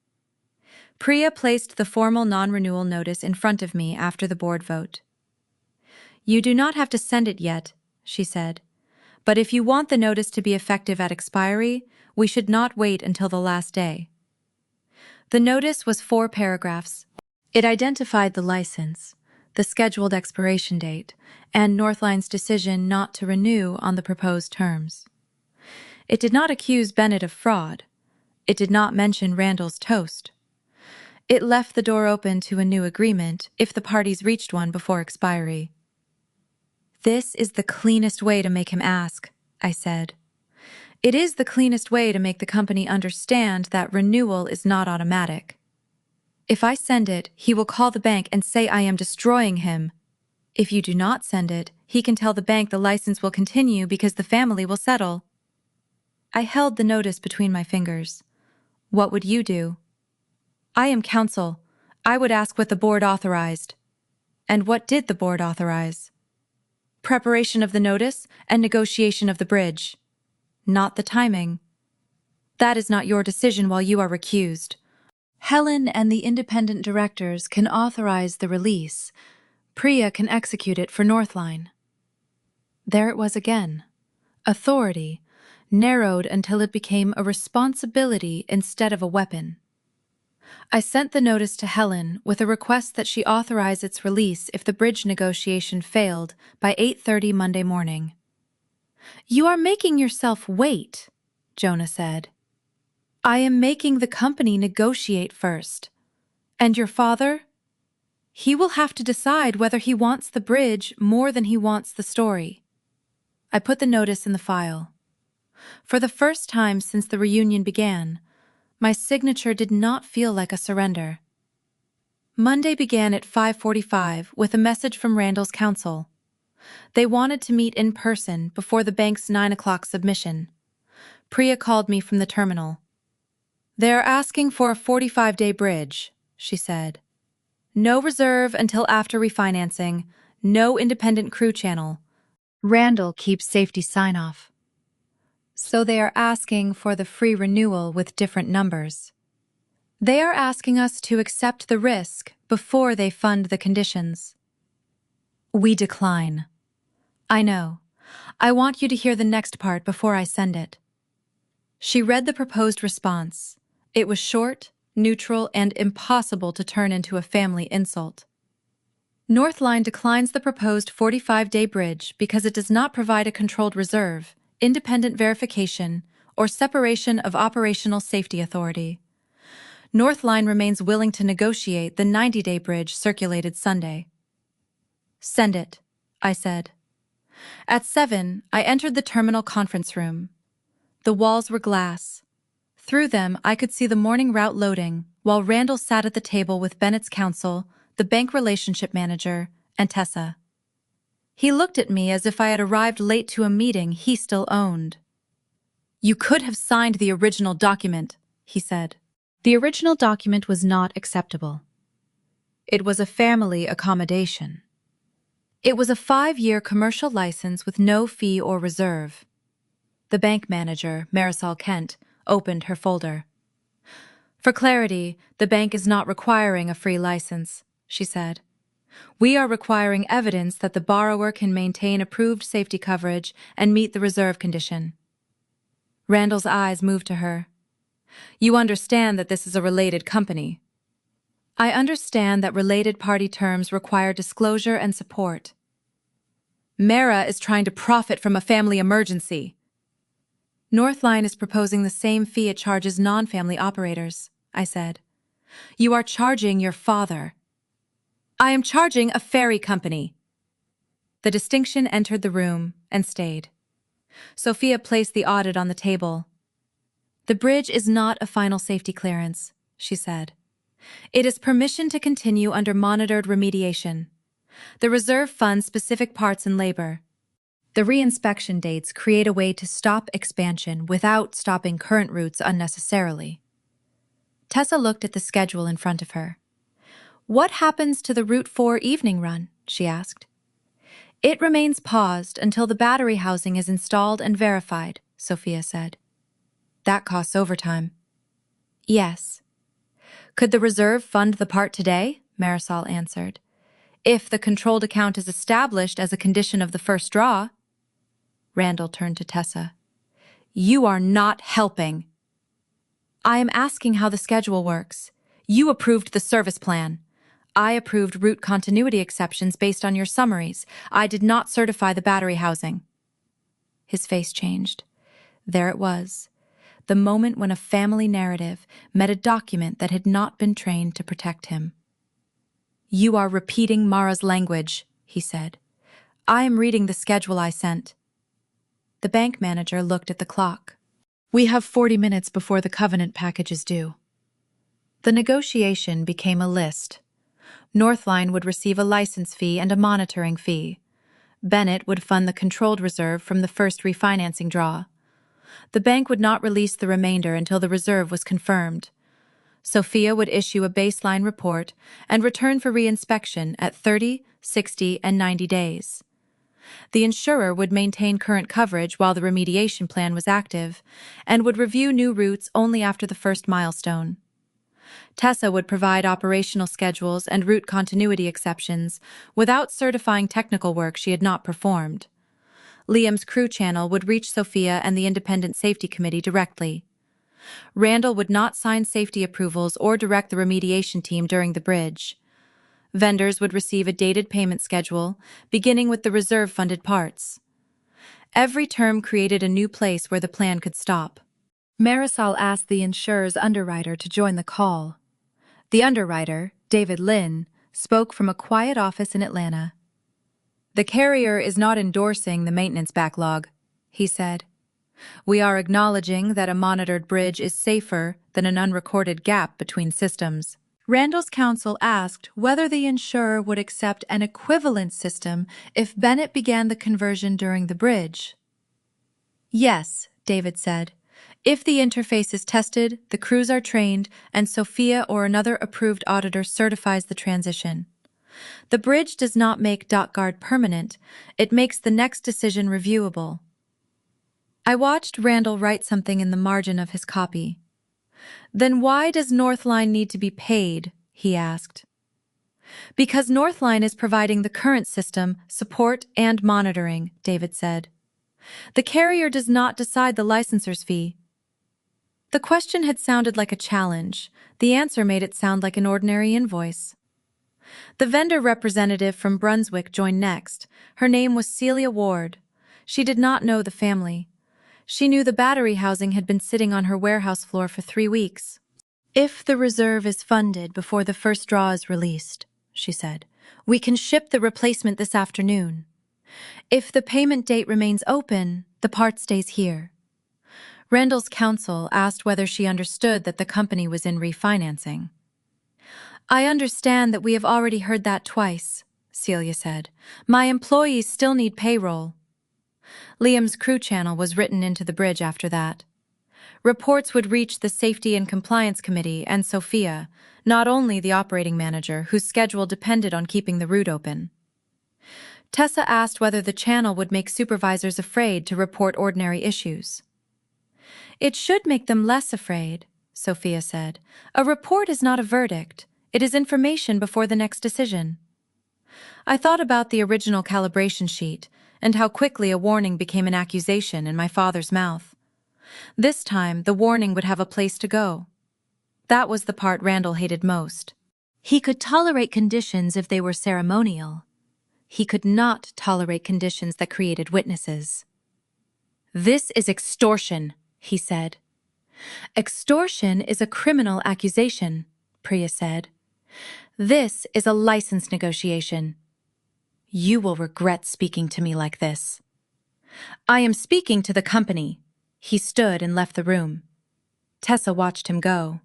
Priya placed the formal non-renewal notice in front of me after the board vote. You do not have to send it yet, she said, but if you want the notice to be effective at expiry, we should not wait until the last day. The notice was 4 paragraphs. It identified the license, the scheduled expiration date, and Northline's decision not to renew on the proposed terms. It did not accuse Bennett of fraud. It did not mention Randall's toast. It left the door open to a new agreement if the parties reached one before expiry. This is the cleanest way to make him ask, I said. It is the cleanest way to make the company understand that renewal is not automatic. If I send it, he will call the bank and say I am destroying him. If you do not send it, he can tell the bank the license will continue because the family will settle. I held the notice between my fingers. What would you do? I am counsel. I would ask what the board authorized. And what did the board authorize? Preparation of the notice and negotiation of the bridge. Not the timing. That is not your decision while you are recused. Helen and the independent directors can authorize the release. Priya can execute it for Northline. There it was again. Authority, narrowed until it became a responsibility instead of a weapon. I sent the notice to Helen with a request that she authorize its release if the bridge negotiation failed by 8:30 Monday morning. You are making yourself wait, Jonah said. I am making the company negotiate first. And your father? He will have to decide whether he wants the bridge more than he wants the story. I put the notice in the file. For the first time since the reunion began, my signature did not feel like a surrender. Monday began at 5:45 with a message from Randall's counsel. They wanted to meet in person before the bank's 9 o'clock submission. Priya called me from the terminal. They are asking for a 45-day bridge, she said. No reserve until after refinancing, no independent crew channel. Randall keeps safety sign-off. So they are asking for the free renewal with different numbers. They are asking us to accept the risk before they fund the conditions. We decline. I know. I want you to hear the next part before I send it. She read the proposed response. It was short, neutral, and impossible to turn into a family insult. Northline declines the proposed 45-day bridge because it does not provide a controlled reserve, independent verification, or separation of operational safety authority. Northline remains willing to negotiate the 90-day bridge circulated Sunday. Send it, I said. At 7, I entered the terminal conference room. The walls were glass. Through them, I could see the morning route loading, while Randall sat at the table with Bennett's counsel, the bank relationship manager, and Tessa. He looked at me as if I had arrived late to a meeting he still owned. "You could have signed the original document," he said. The original document was not acceptable. It was a family accommodation. It was a 5-year commercial license with no fee or reserve. The bank manager, Marisol Kent, opened her folder. "For clarity, the bank is not requiring a free license," she said. "We are requiring evidence that the borrower can maintain approved safety coverage and meet the reserve condition." Randall's eyes moved to her. "You understand that this is a related company?" "I understand that related party terms require disclosure and support." "Mara is trying to profit from a family emergency." "Northline is proposing the same fee it charges non-family operators," I said. "You are charging your father." "I am charging a ferry company." The distinction entered the room and stayed. Sophia placed the audit on the table. "The bridge is not a final safety clearance," she said. "It is permission to continue under monitored remediation. The reserve funds specific parts and labor. The reinspection dates create a way to stop expansion without stopping current routes unnecessarily." Tessa looked at the schedule in front of her. "What happens to the Route 4 evening run?" she asked. "It remains paused until the battery housing is installed and verified," Sophia said. "That costs overtime." "Yes." "Could the reserve fund the part today?" Marisol answered. "If the controlled account is established as a condition of the first draw." Randall turned to Tessa. "You are not helping." "I am asking how the schedule works. You approved the service plan. I approved route continuity exceptions based on your summaries. I did not certify the battery housing." His face changed. There it was, the moment when a family narrative met a document that had not been trained to protect him. "You are repeating Mara's language," he said. "I am reading the schedule I sent." The bank manager looked at the clock. "We have 40 minutes before the covenant package is due." The negotiation became a list. Northline would receive a license fee and a monitoring fee. Bennett would fund the controlled reserve from the first refinancing draw. The bank would not release the remainder until the reserve was confirmed. Sophia would issue a baseline report and return for reinspection at 30, 60, and 90 days. The insurer would maintain current coverage while the remediation plan was active and would review new routes only after the first milestone. Tessa would provide operational schedules and route continuity exceptions without certifying technical work she had not performed. Liam's crew channel would reach Sophia and the Independent Safety Committee directly. Randall would not sign safety approvals or direct the remediation team during the bridge. Vendors would receive a dated payment schedule, beginning with the reserve-funded parts. Every term created a new place where the plan could stop. Marisol asked the insurer's underwriter to join the call. The underwriter, David Lynn, spoke from a quiet office in Atlanta. "The carrier is not endorsing the maintenance backlog," he said. "We are acknowledging that a monitored bridge is safer than an unrecorded gap between systems." Randall's counsel asked whether the insurer would accept an equivalent system if Bennett began the conversion during the bridge. "Yes," David said. "If the interface is tested, the crews are trained, and Sophia or another approved auditor certifies the transition. The bridge does not make DockGuard permanent, it makes the next decision reviewable." I watched Randall write something in the margin of his copy. "Then why does Northline need to be paid?" he asked. "Because Northline is providing the current system, support, and monitoring," David said. "The carrier does not decide the licensor's fee." The question had sounded like a challenge. The answer made it sound like an ordinary invoice. The vendor representative from Brunswick joined next. Her name was Celia Ward. She did not know the family. She knew the battery housing had been sitting on her warehouse floor for 3 weeks. If the reserve is funded before the first draw is released, she said, we can ship the replacement this afternoon. If the payment date remains open, the part stays here. Randall's counsel asked whether she understood that the company was in refinancing. I understand that we have already heard that twice, Celia said. My employees still need payroll. Liam's crew channel was written into the bridge after that. Reports would reach the Safety and Compliance Committee and Sophia, not only the operating manager, whose schedule depended on keeping the route open. Tessa asked whether the channel would make supervisors afraid to report ordinary issues. It should make them less afraid, Sophia said. A report is not a verdict. It is information before the next decision. I thought about the original calibration sheet and how quickly a warning became an accusation in my father's mouth. This time, the warning would have a place to go. That was the part Randall hated most. He could tolerate conditions if they were ceremonial. He could not tolerate conditions that created witnesses. This is extortion, he said. Extortion is a criminal accusation, Priya said. This is a license negotiation. You will regret speaking to me like this. I am speaking to the company. He stood and left the room. Tessa watched him go.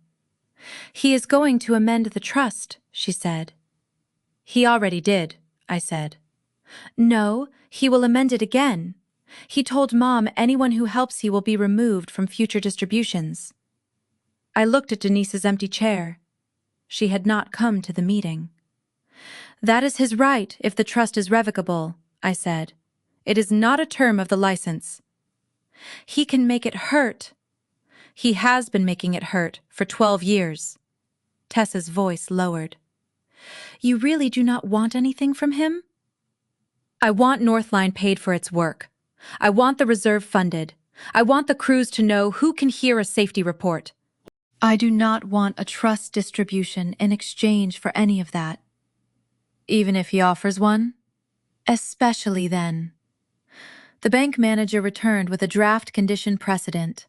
He is going to amend the trust, she said. He already did, I said. No, he will amend it again. He told Mom anyone who helps you will be removed from future distributions. I looked at Denise's empty chair. She had not come to the meeting. That is his right if the trust is revocable, I said. It is not a term of the license. He can make it hurt. He has been making it hurt for 12 years. Tessa's voice lowered. You really do not want anything from him? I want Northline paid for its work. I want the reserve funded. I want the crews to know who can hear a safety report. I do not want a trust distribution in exchange for any of that. Even if he offers one? Especially then. The bank manager returned with a draft condition precedent.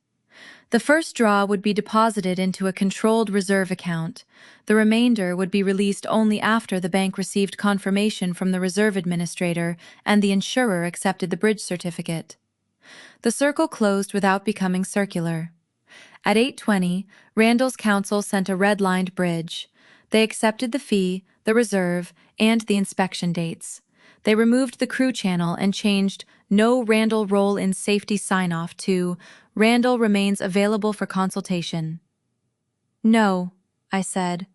The first draw would be deposited into a controlled reserve account. The remainder would be released only after the bank received confirmation from the reserve administrator and the insurer accepted the bridge certificate. The circle closed without becoming circular. At 8:20, Randall's counsel sent a red-lined bridge. They accepted the fee, the reserve, and the inspection dates. They removed the crew channel and changed "No Randall Role in Safety Sign-Off" to "Randall remains available for consultation." No, I said.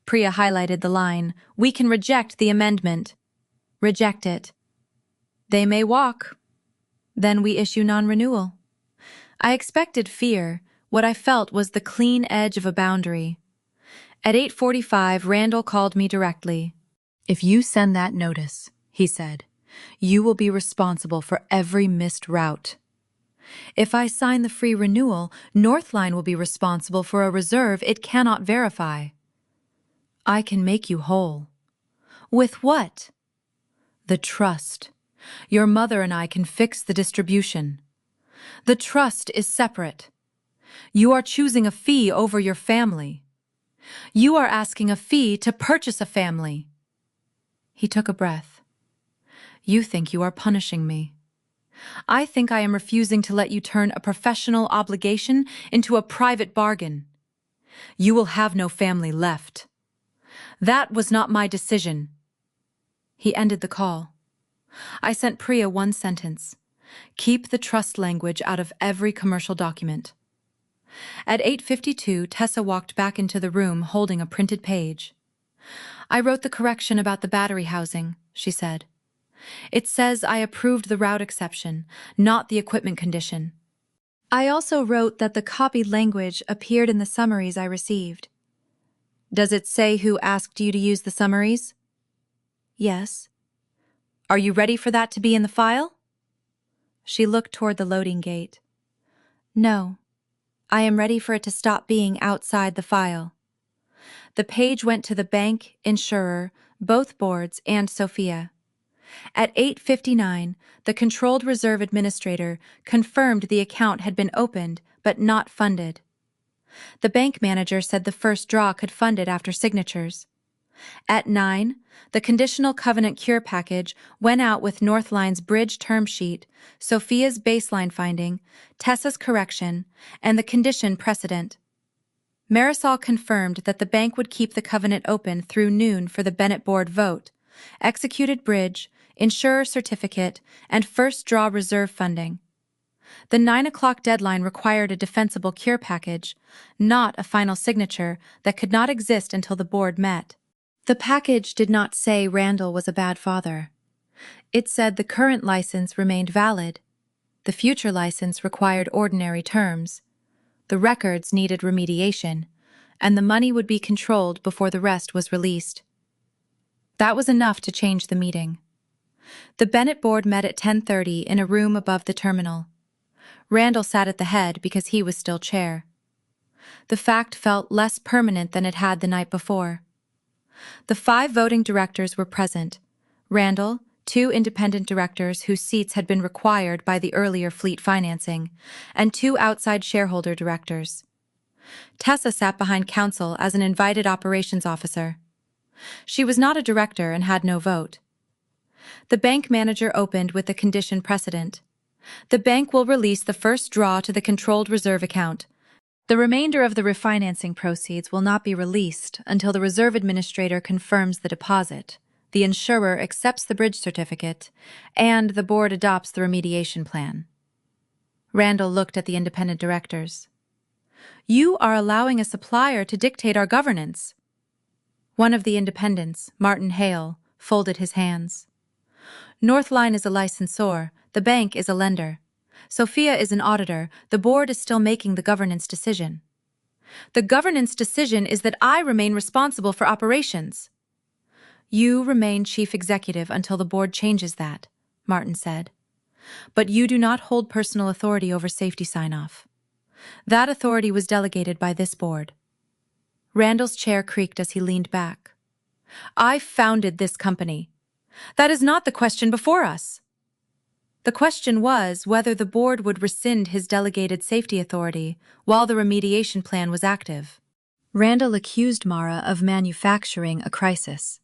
Priya highlighted the line. We can reject the amendment. Reject it. They may walk. Then we issue non-renewal. I expected fear. What I felt was the clean edge of a boundary. At 8:45, Randall called me directly. If you send that notice, he said, you will be responsible for every missed route. If I sign the free renewal, Northline will be responsible for a reserve it cannot verify. I can make you whole. With what? The trust. Your mother and I can fix the distribution. The trust is separate. You are choosing a fee over your family. You are asking a fee to purchase a family. He took a breath. You think you are punishing me. I think I am refusing to let you turn a professional obligation into a private bargain. You will have no family left. That was not my decision. He ended the call. I sent Priya one sentence. Keep the trust language out of every commercial document. At 8:52, Tessa walked back into the room holding a printed page. I wrote the correction about the battery housing, she said. It says I approved the route exception, not the equipment condition. I also wrote that the copied language appeared in the summaries I received. Does it say who asked you to use the summaries? Yes. Are you ready for that to be in the file? She looked toward the loading gate. No. I am ready for it to stop being outside the file. The page went to the bank, insurer, both boards, and Sophia. At 8:59, the Controlled Reserve Administrator confirmed the account had been opened but not funded. The bank manager said the first draw could fund it after signatures. At 9, the conditional covenant cure package went out with Northline's bridge term sheet, Sophia's baseline finding, Tessa's correction, and the condition precedent. Marisol confirmed that the bank would keep the covenant open through noon for the Bennett board vote, executed bridge, insurer certificate, and first draw reserve funding. The 9 o'clock deadline required a defensible cure package, not a final signature that could not exist until the board met. The package did not say Randall was a bad father. It said the current license remained valid. The future license required ordinary terms. The records needed remediation, and the money would be controlled before the rest was released. That was enough to change the meeting. The Bennett board met at 10:30 in a room above the terminal. Randall sat at the head because he was still chair. The fact felt less permanent than it had the night before. The 5 voting directors were present: Randall, 2 independent directors whose seats had been required by the earlier fleet financing, and 2 outside shareholder directors. Tessa sat behind counsel as an invited operations officer. She was not a director and had no vote. The bank manager opened with the condition precedent. The bank will release the first draw to the controlled reserve account. The remainder of the refinancing proceeds will not be released until the reserve administrator confirms the deposit, the insurer accepts the bridge certificate, and the board adopts the remediation plan. Randall looked at the independent directors. "You are allowing a supplier to dictate our governance." One of the independents, Martin Hale, folded his hands. "Northline is a licensor, the bank is a lender. Sophia is an auditor, the board is still making the governance decision. The governance decision is that I remain responsible for operations." "You remain chief executive until the board changes that," Martin said. "But you do not hold personal authority over safety sign-off. That authority was delegated by this board." Randall's chair creaked as he leaned back. "I founded this company. That is not the question before us." The question was whether the board would rescind his delegated safety authority while the remediation plan was active. Randall accused Mara of manufacturing a crisis.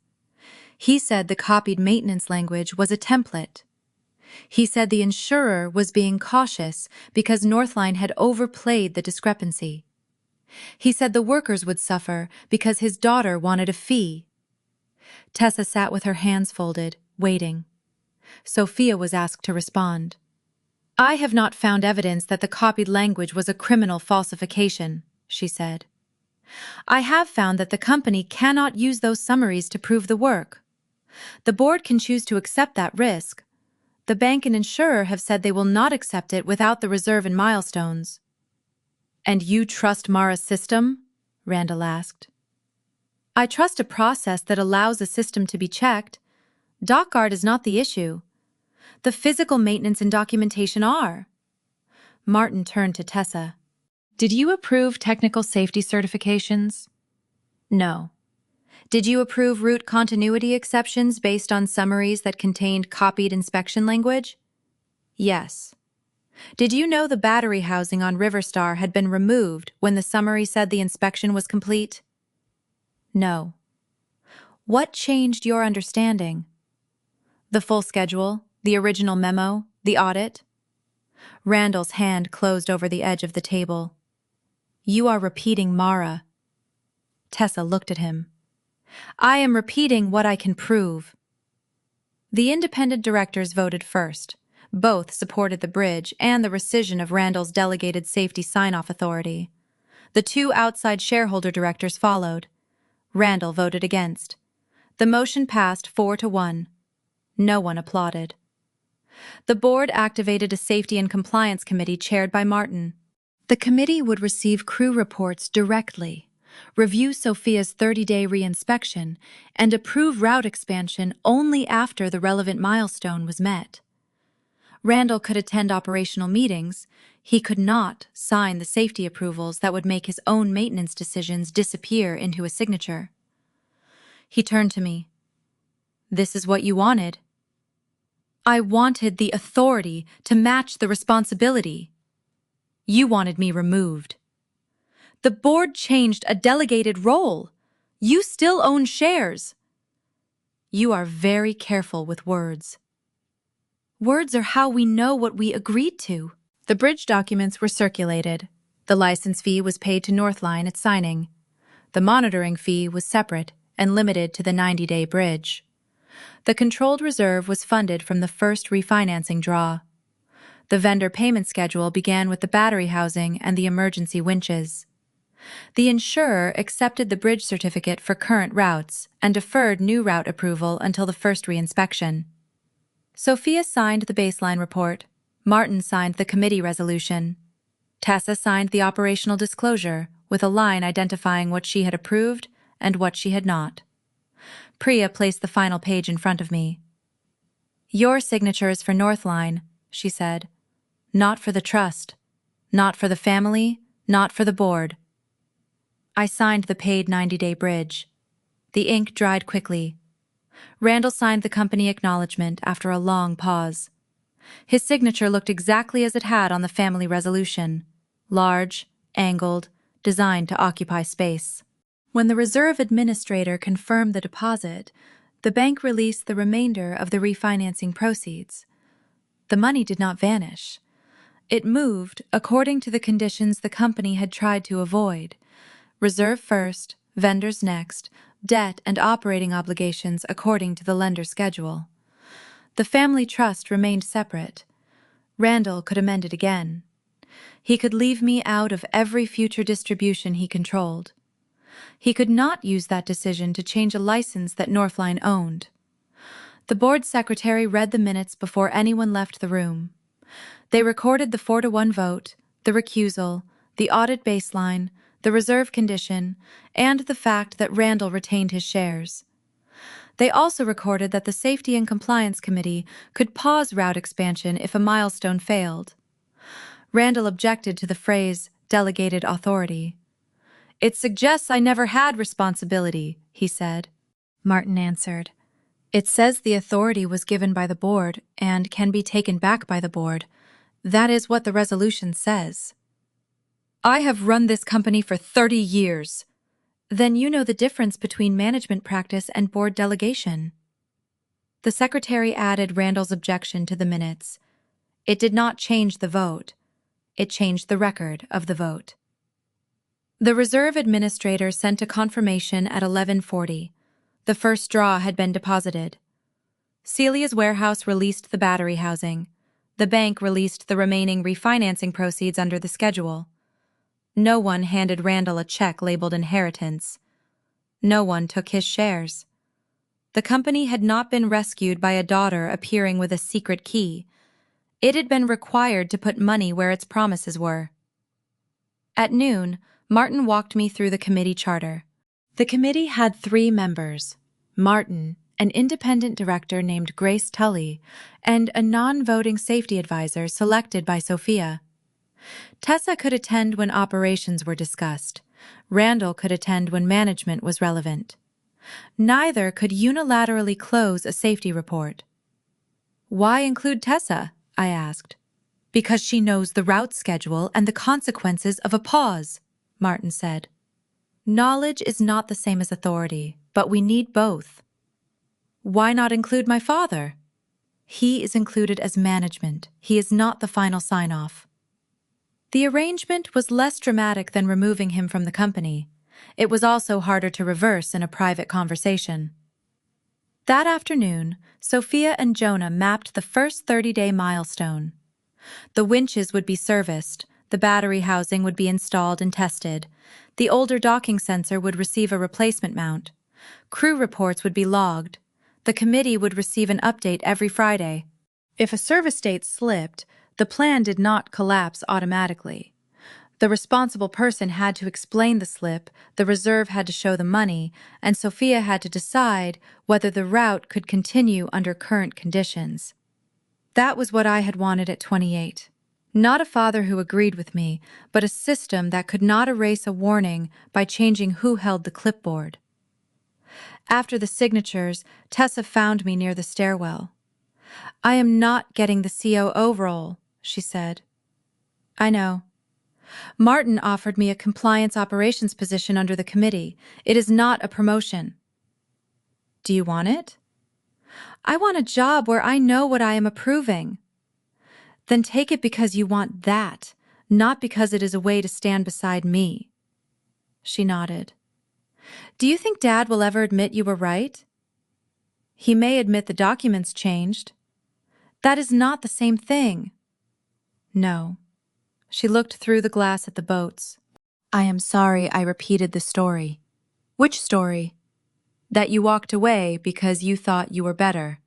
He said the copied maintenance language was a template. He said the insurer was being cautious because Northline had overplayed the discrepancy. He said the workers would suffer because his daughter wanted a fee. Tessa sat with her hands folded, waiting. Sophia was asked to respond. "I have not found evidence that the copied language was a criminal falsification," she said. "I have found that the company cannot use those summaries to prove the work. The board can choose to accept that risk. The bank and insurer have said they will not accept it without the reserve and milestones." "And you trust Mara's system?" Randall asked. "I trust a process that allows a system to be checked. DockGuard is not the issue. The physical maintenance and documentation are." Martin turned to Tessa. "Did you approve technical safety certifications?" "No." "Did you approve route continuity exceptions based on summaries that contained copied inspection language?" "Yes." "Did you know the battery housing on Riverstar had been removed when the summary said the inspection was complete?" "No." "What changed your understanding?" "The full schedule, the original memo, the audit." Randall's hand closed over the edge of the table. "You are repeating Mara." Tessa looked at him. "I am repeating what I can prove." The independent directors voted first. Both supported the bridge and the rescission of Randall's delegated safety sign-off authority. The 2 outside shareholder directors followed. Randall voted against. The motion passed 4-1. No one applauded. The board activated a safety and compliance committee chaired by Martin. The committee would receive crew reports directly, review Sophia's 30-day reinspection, and approve route expansion only after the relevant milestone was met. Randall could attend operational meetings. He could not sign the safety approvals that would make his own maintenance decisions disappear into a signature. He turned to me. "This is what you wanted." "I wanted the authority to match the responsibility." "You wanted me removed." The board changed a delegated role. You still own shares. You are very careful with words. Words are how we know what we agreed to. The bridge documents were circulated. The license fee was paid to Northline at signing. The monitoring fee was separate and limited to the 90-day bridge. The controlled reserve was funded from the first refinancing draw. The vendor payment schedule began with the battery housing and the emergency winches. The insurer accepted the bridge certificate for current routes and deferred new route approval until the first reinspection. Sophia signed the baseline report. Martin signed the committee resolution. Tessa signed the operational disclosure, with a line identifying what she had approved and what she had not. Priya placed the final page in front of me. Your signature is for Northline, she said. Not for the trust. Not for the family. Not for the board. I signed the paid 90-day bridge. The ink dried quickly. Randall signed the company acknowledgement after a long pause. His signature looked exactly as it had on the family resolution. Large, angled, designed to occupy space. When the reserve administrator confirmed the deposit, the bank released the remainder of the refinancing proceeds. The money did not vanish. It moved according to the conditions the company had tried to avoid. Reserve first, vendors next, debt and operating obligations according to the lender's schedule. The family trust remained separate. Randall could amend it again. He could leave me out of every future distribution he controlled. He could not use that decision to change a license that Northline owned. The board secretary read the minutes before anyone left the room. They recorded the 4-1 vote, the recusal, the audit baseline, the reserve condition, and the fact that Randall retained his shares. They also recorded that the Safety and Compliance Committee could pause route expansion if a milestone failed. Randall objected to the phrase, delegated authority. It suggests I never had responsibility, he said. Martin answered. It says the authority was given by the board and can be taken back by the board. That is what the resolution says. I have run this company for 30 years. Then you know the difference between management practice and board delegation. The secretary added Randall's objection to the minutes. It did not change the vote. It changed the record of the vote. The reserve administrator sent a confirmation at 11:40. The first draw had been deposited. Celia's warehouse released the battery housing. The bank released the remaining refinancing proceeds under the schedule. No one handed Randall a check labeled inheritance. No one took his shares. The company had not been rescued by a daughter appearing with a secret key. It had been required to put money where its promises were. At noon, Martin walked me through the committee charter. The committee had 3 members: Martin, an independent director named Grace Tully, and a non-voting safety advisor selected by Sophia. Tessa could attend when operations were discussed. Randall could attend when management was relevant. Neither could unilaterally close a safety report. Why include Tessa? I asked. Because she knows the route schedule and the consequences of a pause, Martin said. Knowledge is not the same as authority, but we need both. Why not include my father? He is included as management. He is not the final sign-off. The arrangement was less dramatic than removing him from the company. It was also harder to reverse in a private conversation. That afternoon, Sophia and Jonah mapped the first 30-day milestone. The winches would be serviced, the battery housing would be installed and tested, the older docking sensor would receive a replacement mount, crew reports would be logged, the committee would receive an update every Friday. If a service date slipped, the plan did not collapse automatically. The responsible person had to explain the slip, the reserve had to show the money, and Sophia had to decide whether the route could continue under current conditions. That was what I had wanted at 28. Not a father who agreed with me, but a system that could not erase a warning by changing who held the clipboard. After the signatures, Tessa found me near the stairwell. I am not getting the COO role, she said. I know. Martin offered me a compliance operations position under the committee. It is not a promotion. Do you want it? I want a job where I know what I am approving. Then take it because you want that, not because it is a way to stand beside me. She nodded. Do you think Dad will ever admit you were right? He may admit the documents changed. That is not the same thing. No. She looked through the glass at the boats. I am sorry I repeated the story. Which story? That you walked away because you thought you were better.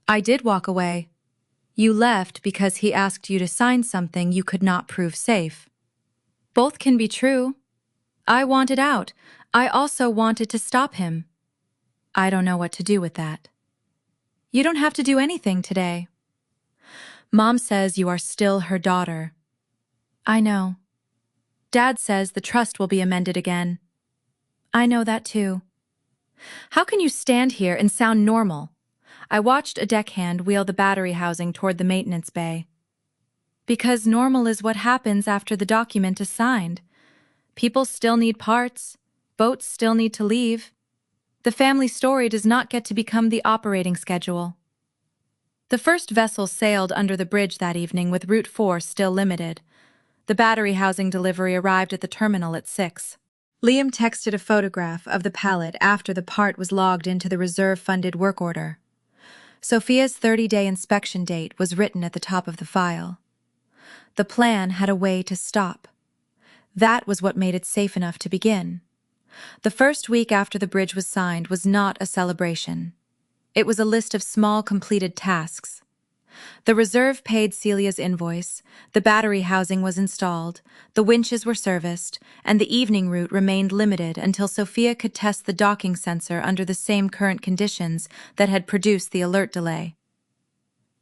I did walk away. You left because he asked you to sign something you could not prove safe. Both can be true. I wanted out. I also wanted to stop him. I don't know what to do with that. You don't have to do anything today. Mom says you are still her daughter. I know. Dad says the trust will be amended again. I know that too. How can you stand here and sound normal? I watched a deckhand wheel the battery housing toward the maintenance bay. Because normal is what happens after the document is signed. People still need parts. Boats still need to leave. The family story does not get to become the operating schedule. The first vessel sailed under the bridge that evening with Route 4 still limited. The battery housing delivery arrived at the terminal at 6. Liam texted a photograph of the pallet after the part was logged into the reserve-funded work order. Sophia's 30-day inspection date was written at the top of the file. The plan had a way to stop. That was what made it safe enough to begin. The first week after the bridge was signed was not a celebration. It was a list of small completed tasks. The reserve paid Celia's invoice, the battery housing was installed, the winches were serviced, and the evening route remained limited until Sophia could test the docking sensor under the same current conditions that had produced the alert delay.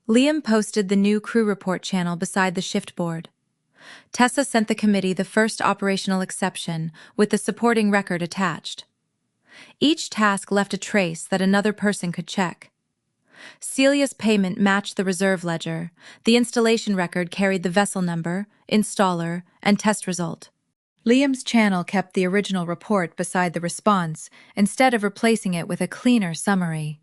Liam posted the new crew report channel beside the shift board. Tessa sent the committee the first operational exception with the supporting record attached. Each task left a trace that another person could check. Celia's payment matched the reserve ledger. The installation record carried the vessel number, installer, and test result. Liam's channel kept the original report beside the response instead of replacing it with a cleaner summary.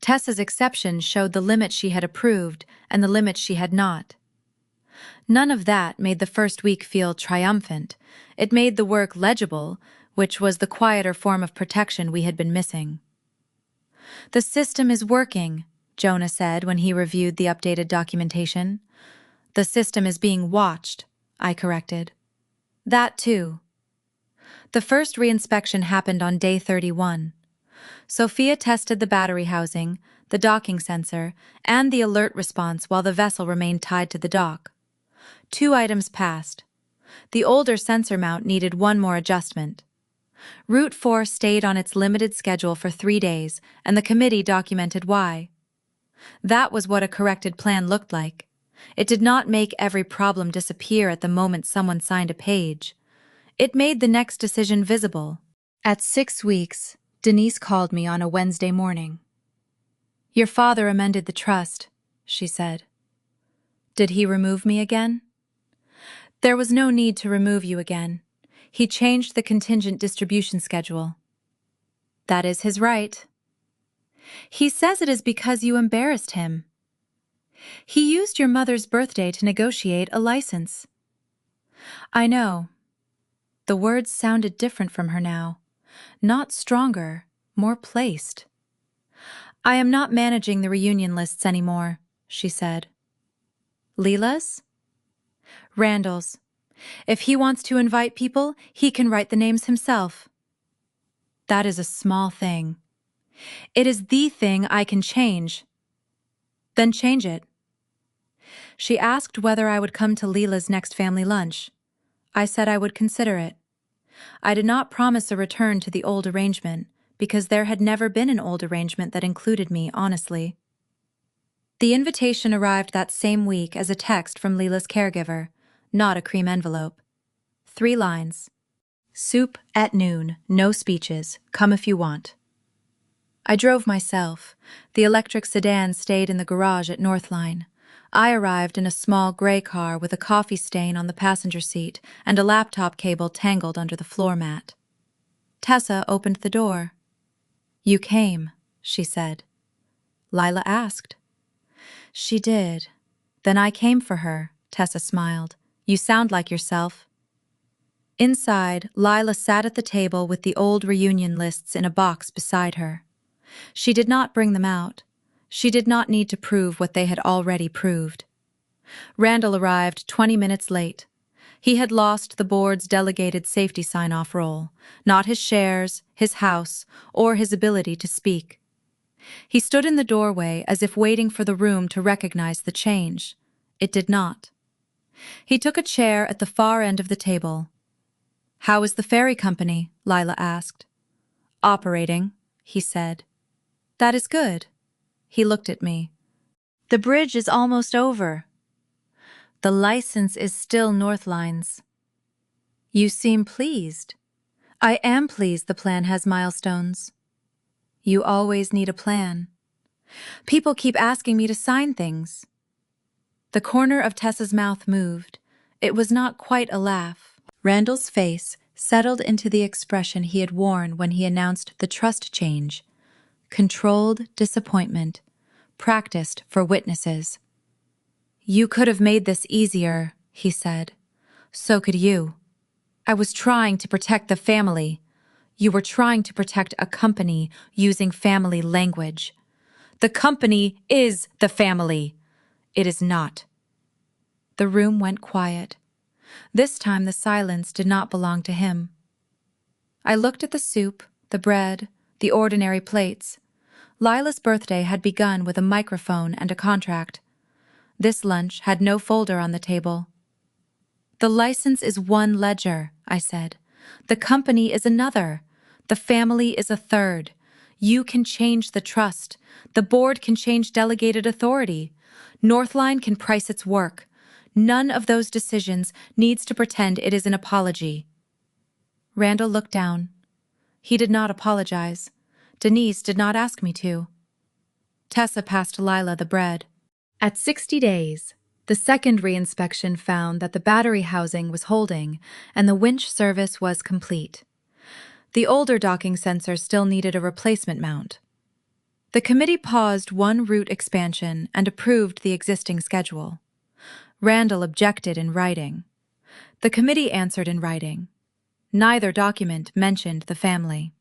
Tessa's exception showed the limits she had approved and the limits she had not. None of that made the first week feel triumphant. It made the work legible, which was the quieter form of protection we had been missing. The system is working, Jonah said when he reviewed the updated documentation. The system is being watched, I corrected. That too. The first reinspection happened on day 31. Sophia tested the battery housing, the docking sensor, and the alert response while the vessel remained tied to the dock. 2 items passed. The older sensor mount needed one more adjustment. Route 4 stayed on its limited schedule for 3 days, and the committee documented why. That was what a corrected plan looked like. It did not make every problem disappear at the moment someone signed a page. It made the next decision visible. At 6 weeks, Denise called me on a Wednesday morning. Your father amended the trust, she said. Did he remove me again? There was no need to remove you again. He changed the contingent distribution schedule. That is his right. He says it is because you embarrassed him. He used your mother's birthday to negotiate a license. I know. The words sounded different from her now. Not stronger, more placed. I am not managing the reunion lists anymore, she said. Leela's? Randall's. If he wants to invite people, he can write the names himself. That is a small thing. It is the thing I can change. Then change it. She asked whether I would come to Leela's next family lunch. I said I would consider it. I did not promise a return to the old arrangement, because there had never been an old arrangement that included me, honestly. The invitation arrived that same week as a text from Leela's caregiver, not a cream envelope. 3 lines. Soup at noon, no speeches, come if you want. I drove myself. The electric sedan stayed in the garage at Northline. I arrived in a small gray car with a coffee stain on the passenger seat and a laptop cable tangled under the floor mat. Tessa opened the door. "You came," she said. Lila asked. "She did. Then I came for her," Tessa smiled. "You sound like yourself." Inside, Lila sat at the table with the old reunion lists in a box beside her. She did not bring them out. She did not need to prove what they had already proved. Randall arrived 20 minutes late. He had lost the board's delegated safety sign-off role, not his shares, his house, or his ability to speak. He stood in the doorway as if waiting for the room to recognize the change. It did not. He took a chair at the far end of the table. "How is the ferry company?" Lila asked. "Operating," he said. "That is good." He looked at me. "The bridge is almost over." "The license is still Northline's." "You seem pleased." "I am pleased the plan has milestones." "You always need a plan." "People keep asking me to sign things." The corner of Tessa's mouth moved. It was not quite a laugh. Randall's face settled into the expression he had worn when he announced the trust change. Controlled disappointment, practiced for witnesses. "You could have made this easier," he said. "So could you. I was trying to protect the family. You were trying to protect a company using family language. The company is the family. It is not." The room went quiet. This time the silence did not belong to him. I looked at the soup, the bread, the ordinary plates. Lila's birthday had begun with a microphone and a contract. This lunch had no folder on the table. "The license is one ledger," I said. "The company is another. The family is a third. You can change the trust. The board can change delegated authority. Northline can price its work. None of those decisions needs to pretend it is an apology." Randall looked down. He did not apologize. Denise did not ask me to. Tessa passed Lila the bread. At 60 days, the second reinspection found that the battery housing was holding and the winch service was complete. The older docking sensor still needed a replacement mount. The committee paused one route expansion and approved the existing schedule. Randall objected in writing. The committee answered in writing. Neither document mentioned the family.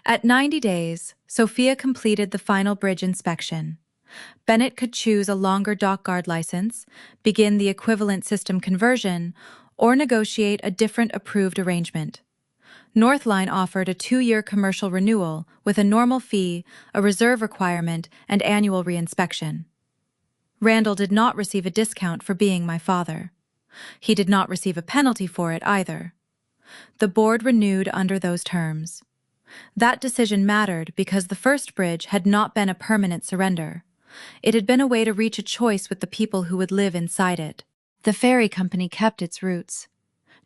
At 90 days, Sophia completed the final bridge inspection. Bennett could choose a longer DockGuard license, begin the equivalent system conversion, or negotiate a different approved arrangement. Northline offered a 2-year commercial renewal with a normal fee, a reserve requirement, and annual reinspection. Randall did not receive a discount for being my father. He did not receive a penalty for it either. The board renewed under those terms. That decision mattered because the first bridge had not been a permanent surrender. It had been a way to reach a choice with the people who would live inside it. The ferry company kept its roots.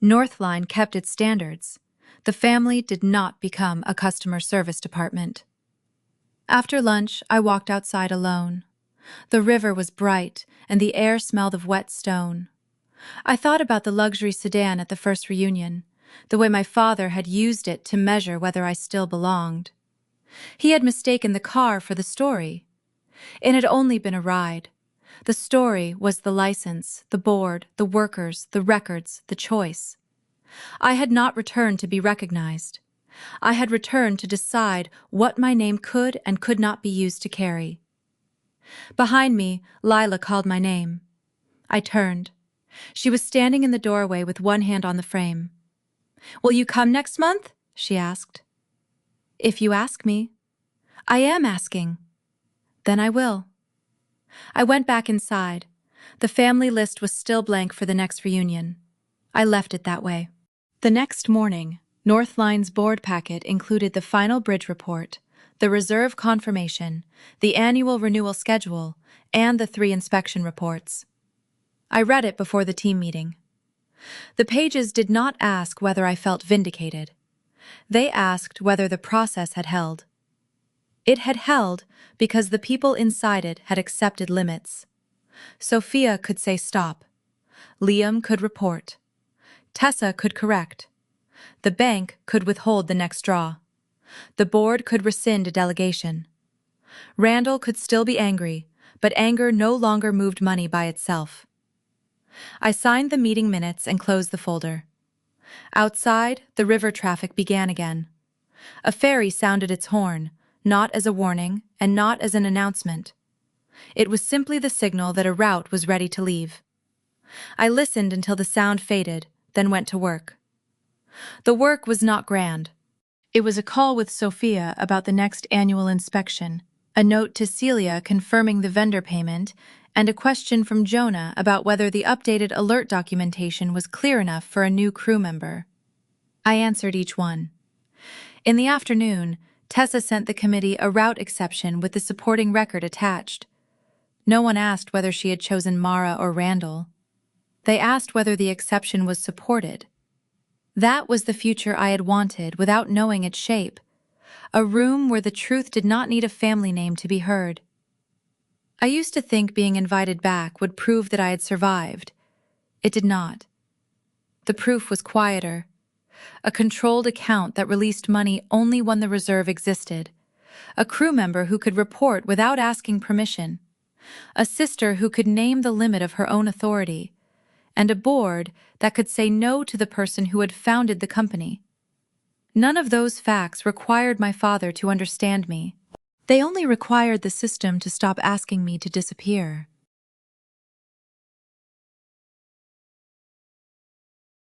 Northline kept its standards. The family did not become a customer service department. After lunch, I walked outside alone. The river was bright, and the air smelled of wet stone. I thought about the luxury sedan at the first reunion, the way my father had used it to measure whether I still belonged. He had mistaken the car for the story. It had only been a ride. The story was the license, the board, the workers, the records, the choice. I had not returned to be recognized. I had returned to decide what my name could and could not be used to carry. Behind me, Lila called my name. I turned. She was standing in the doorway with one hand on the frame. "Will you come next month?" she asked. "If you ask me." "I am asking." "Then I will." I went back inside. The family list was still blank for the next reunion. I left it that way. The next morning, Northline's board packet included the final bridge report, the reserve confirmation, the annual renewal schedule, and the 3 inspection reports. I read it before the team meeting. The pages did not ask whether I felt vindicated. They asked whether the process had held. It had held because the people inside it had accepted limits. Sophia could say stop. Liam could report. Tessa could correct. The bank could withhold the next draw. The board could rescind a delegation. Randall could still be angry, but anger no longer moved money by itself. I signed the meeting minutes and closed the folder. Outside, the river traffic began again. A ferry sounded its horn, not as a warning and not as an announcement. It was simply the signal that a route was ready to leave. I listened until the sound faded, then went to work. The work was not grand. It was a call with Sophia about the next annual inspection, a note to Celia confirming the vendor payment, and a question from Jonah about whether the updated alert documentation was clear enough for a new crew member. I answered each one. In the afternoon, Tessa sent the committee a route exception with the supporting record attached. No one asked whether she had chosen Mara or Randall. They asked whether the exception was supported. That was the future I had wanted without knowing its shape. A room where the truth did not need a family name to be heard. I used to think being invited back would prove that I had survived. It did not. The proof was quieter. A controlled account that released money only when the reserve existed. A crew member who could report without asking permission. A sister who could name the limit of her own authority. And a board that could say no to the person who had founded the company. None of those facts required my father to understand me. They only required the system to stop asking me to disappear.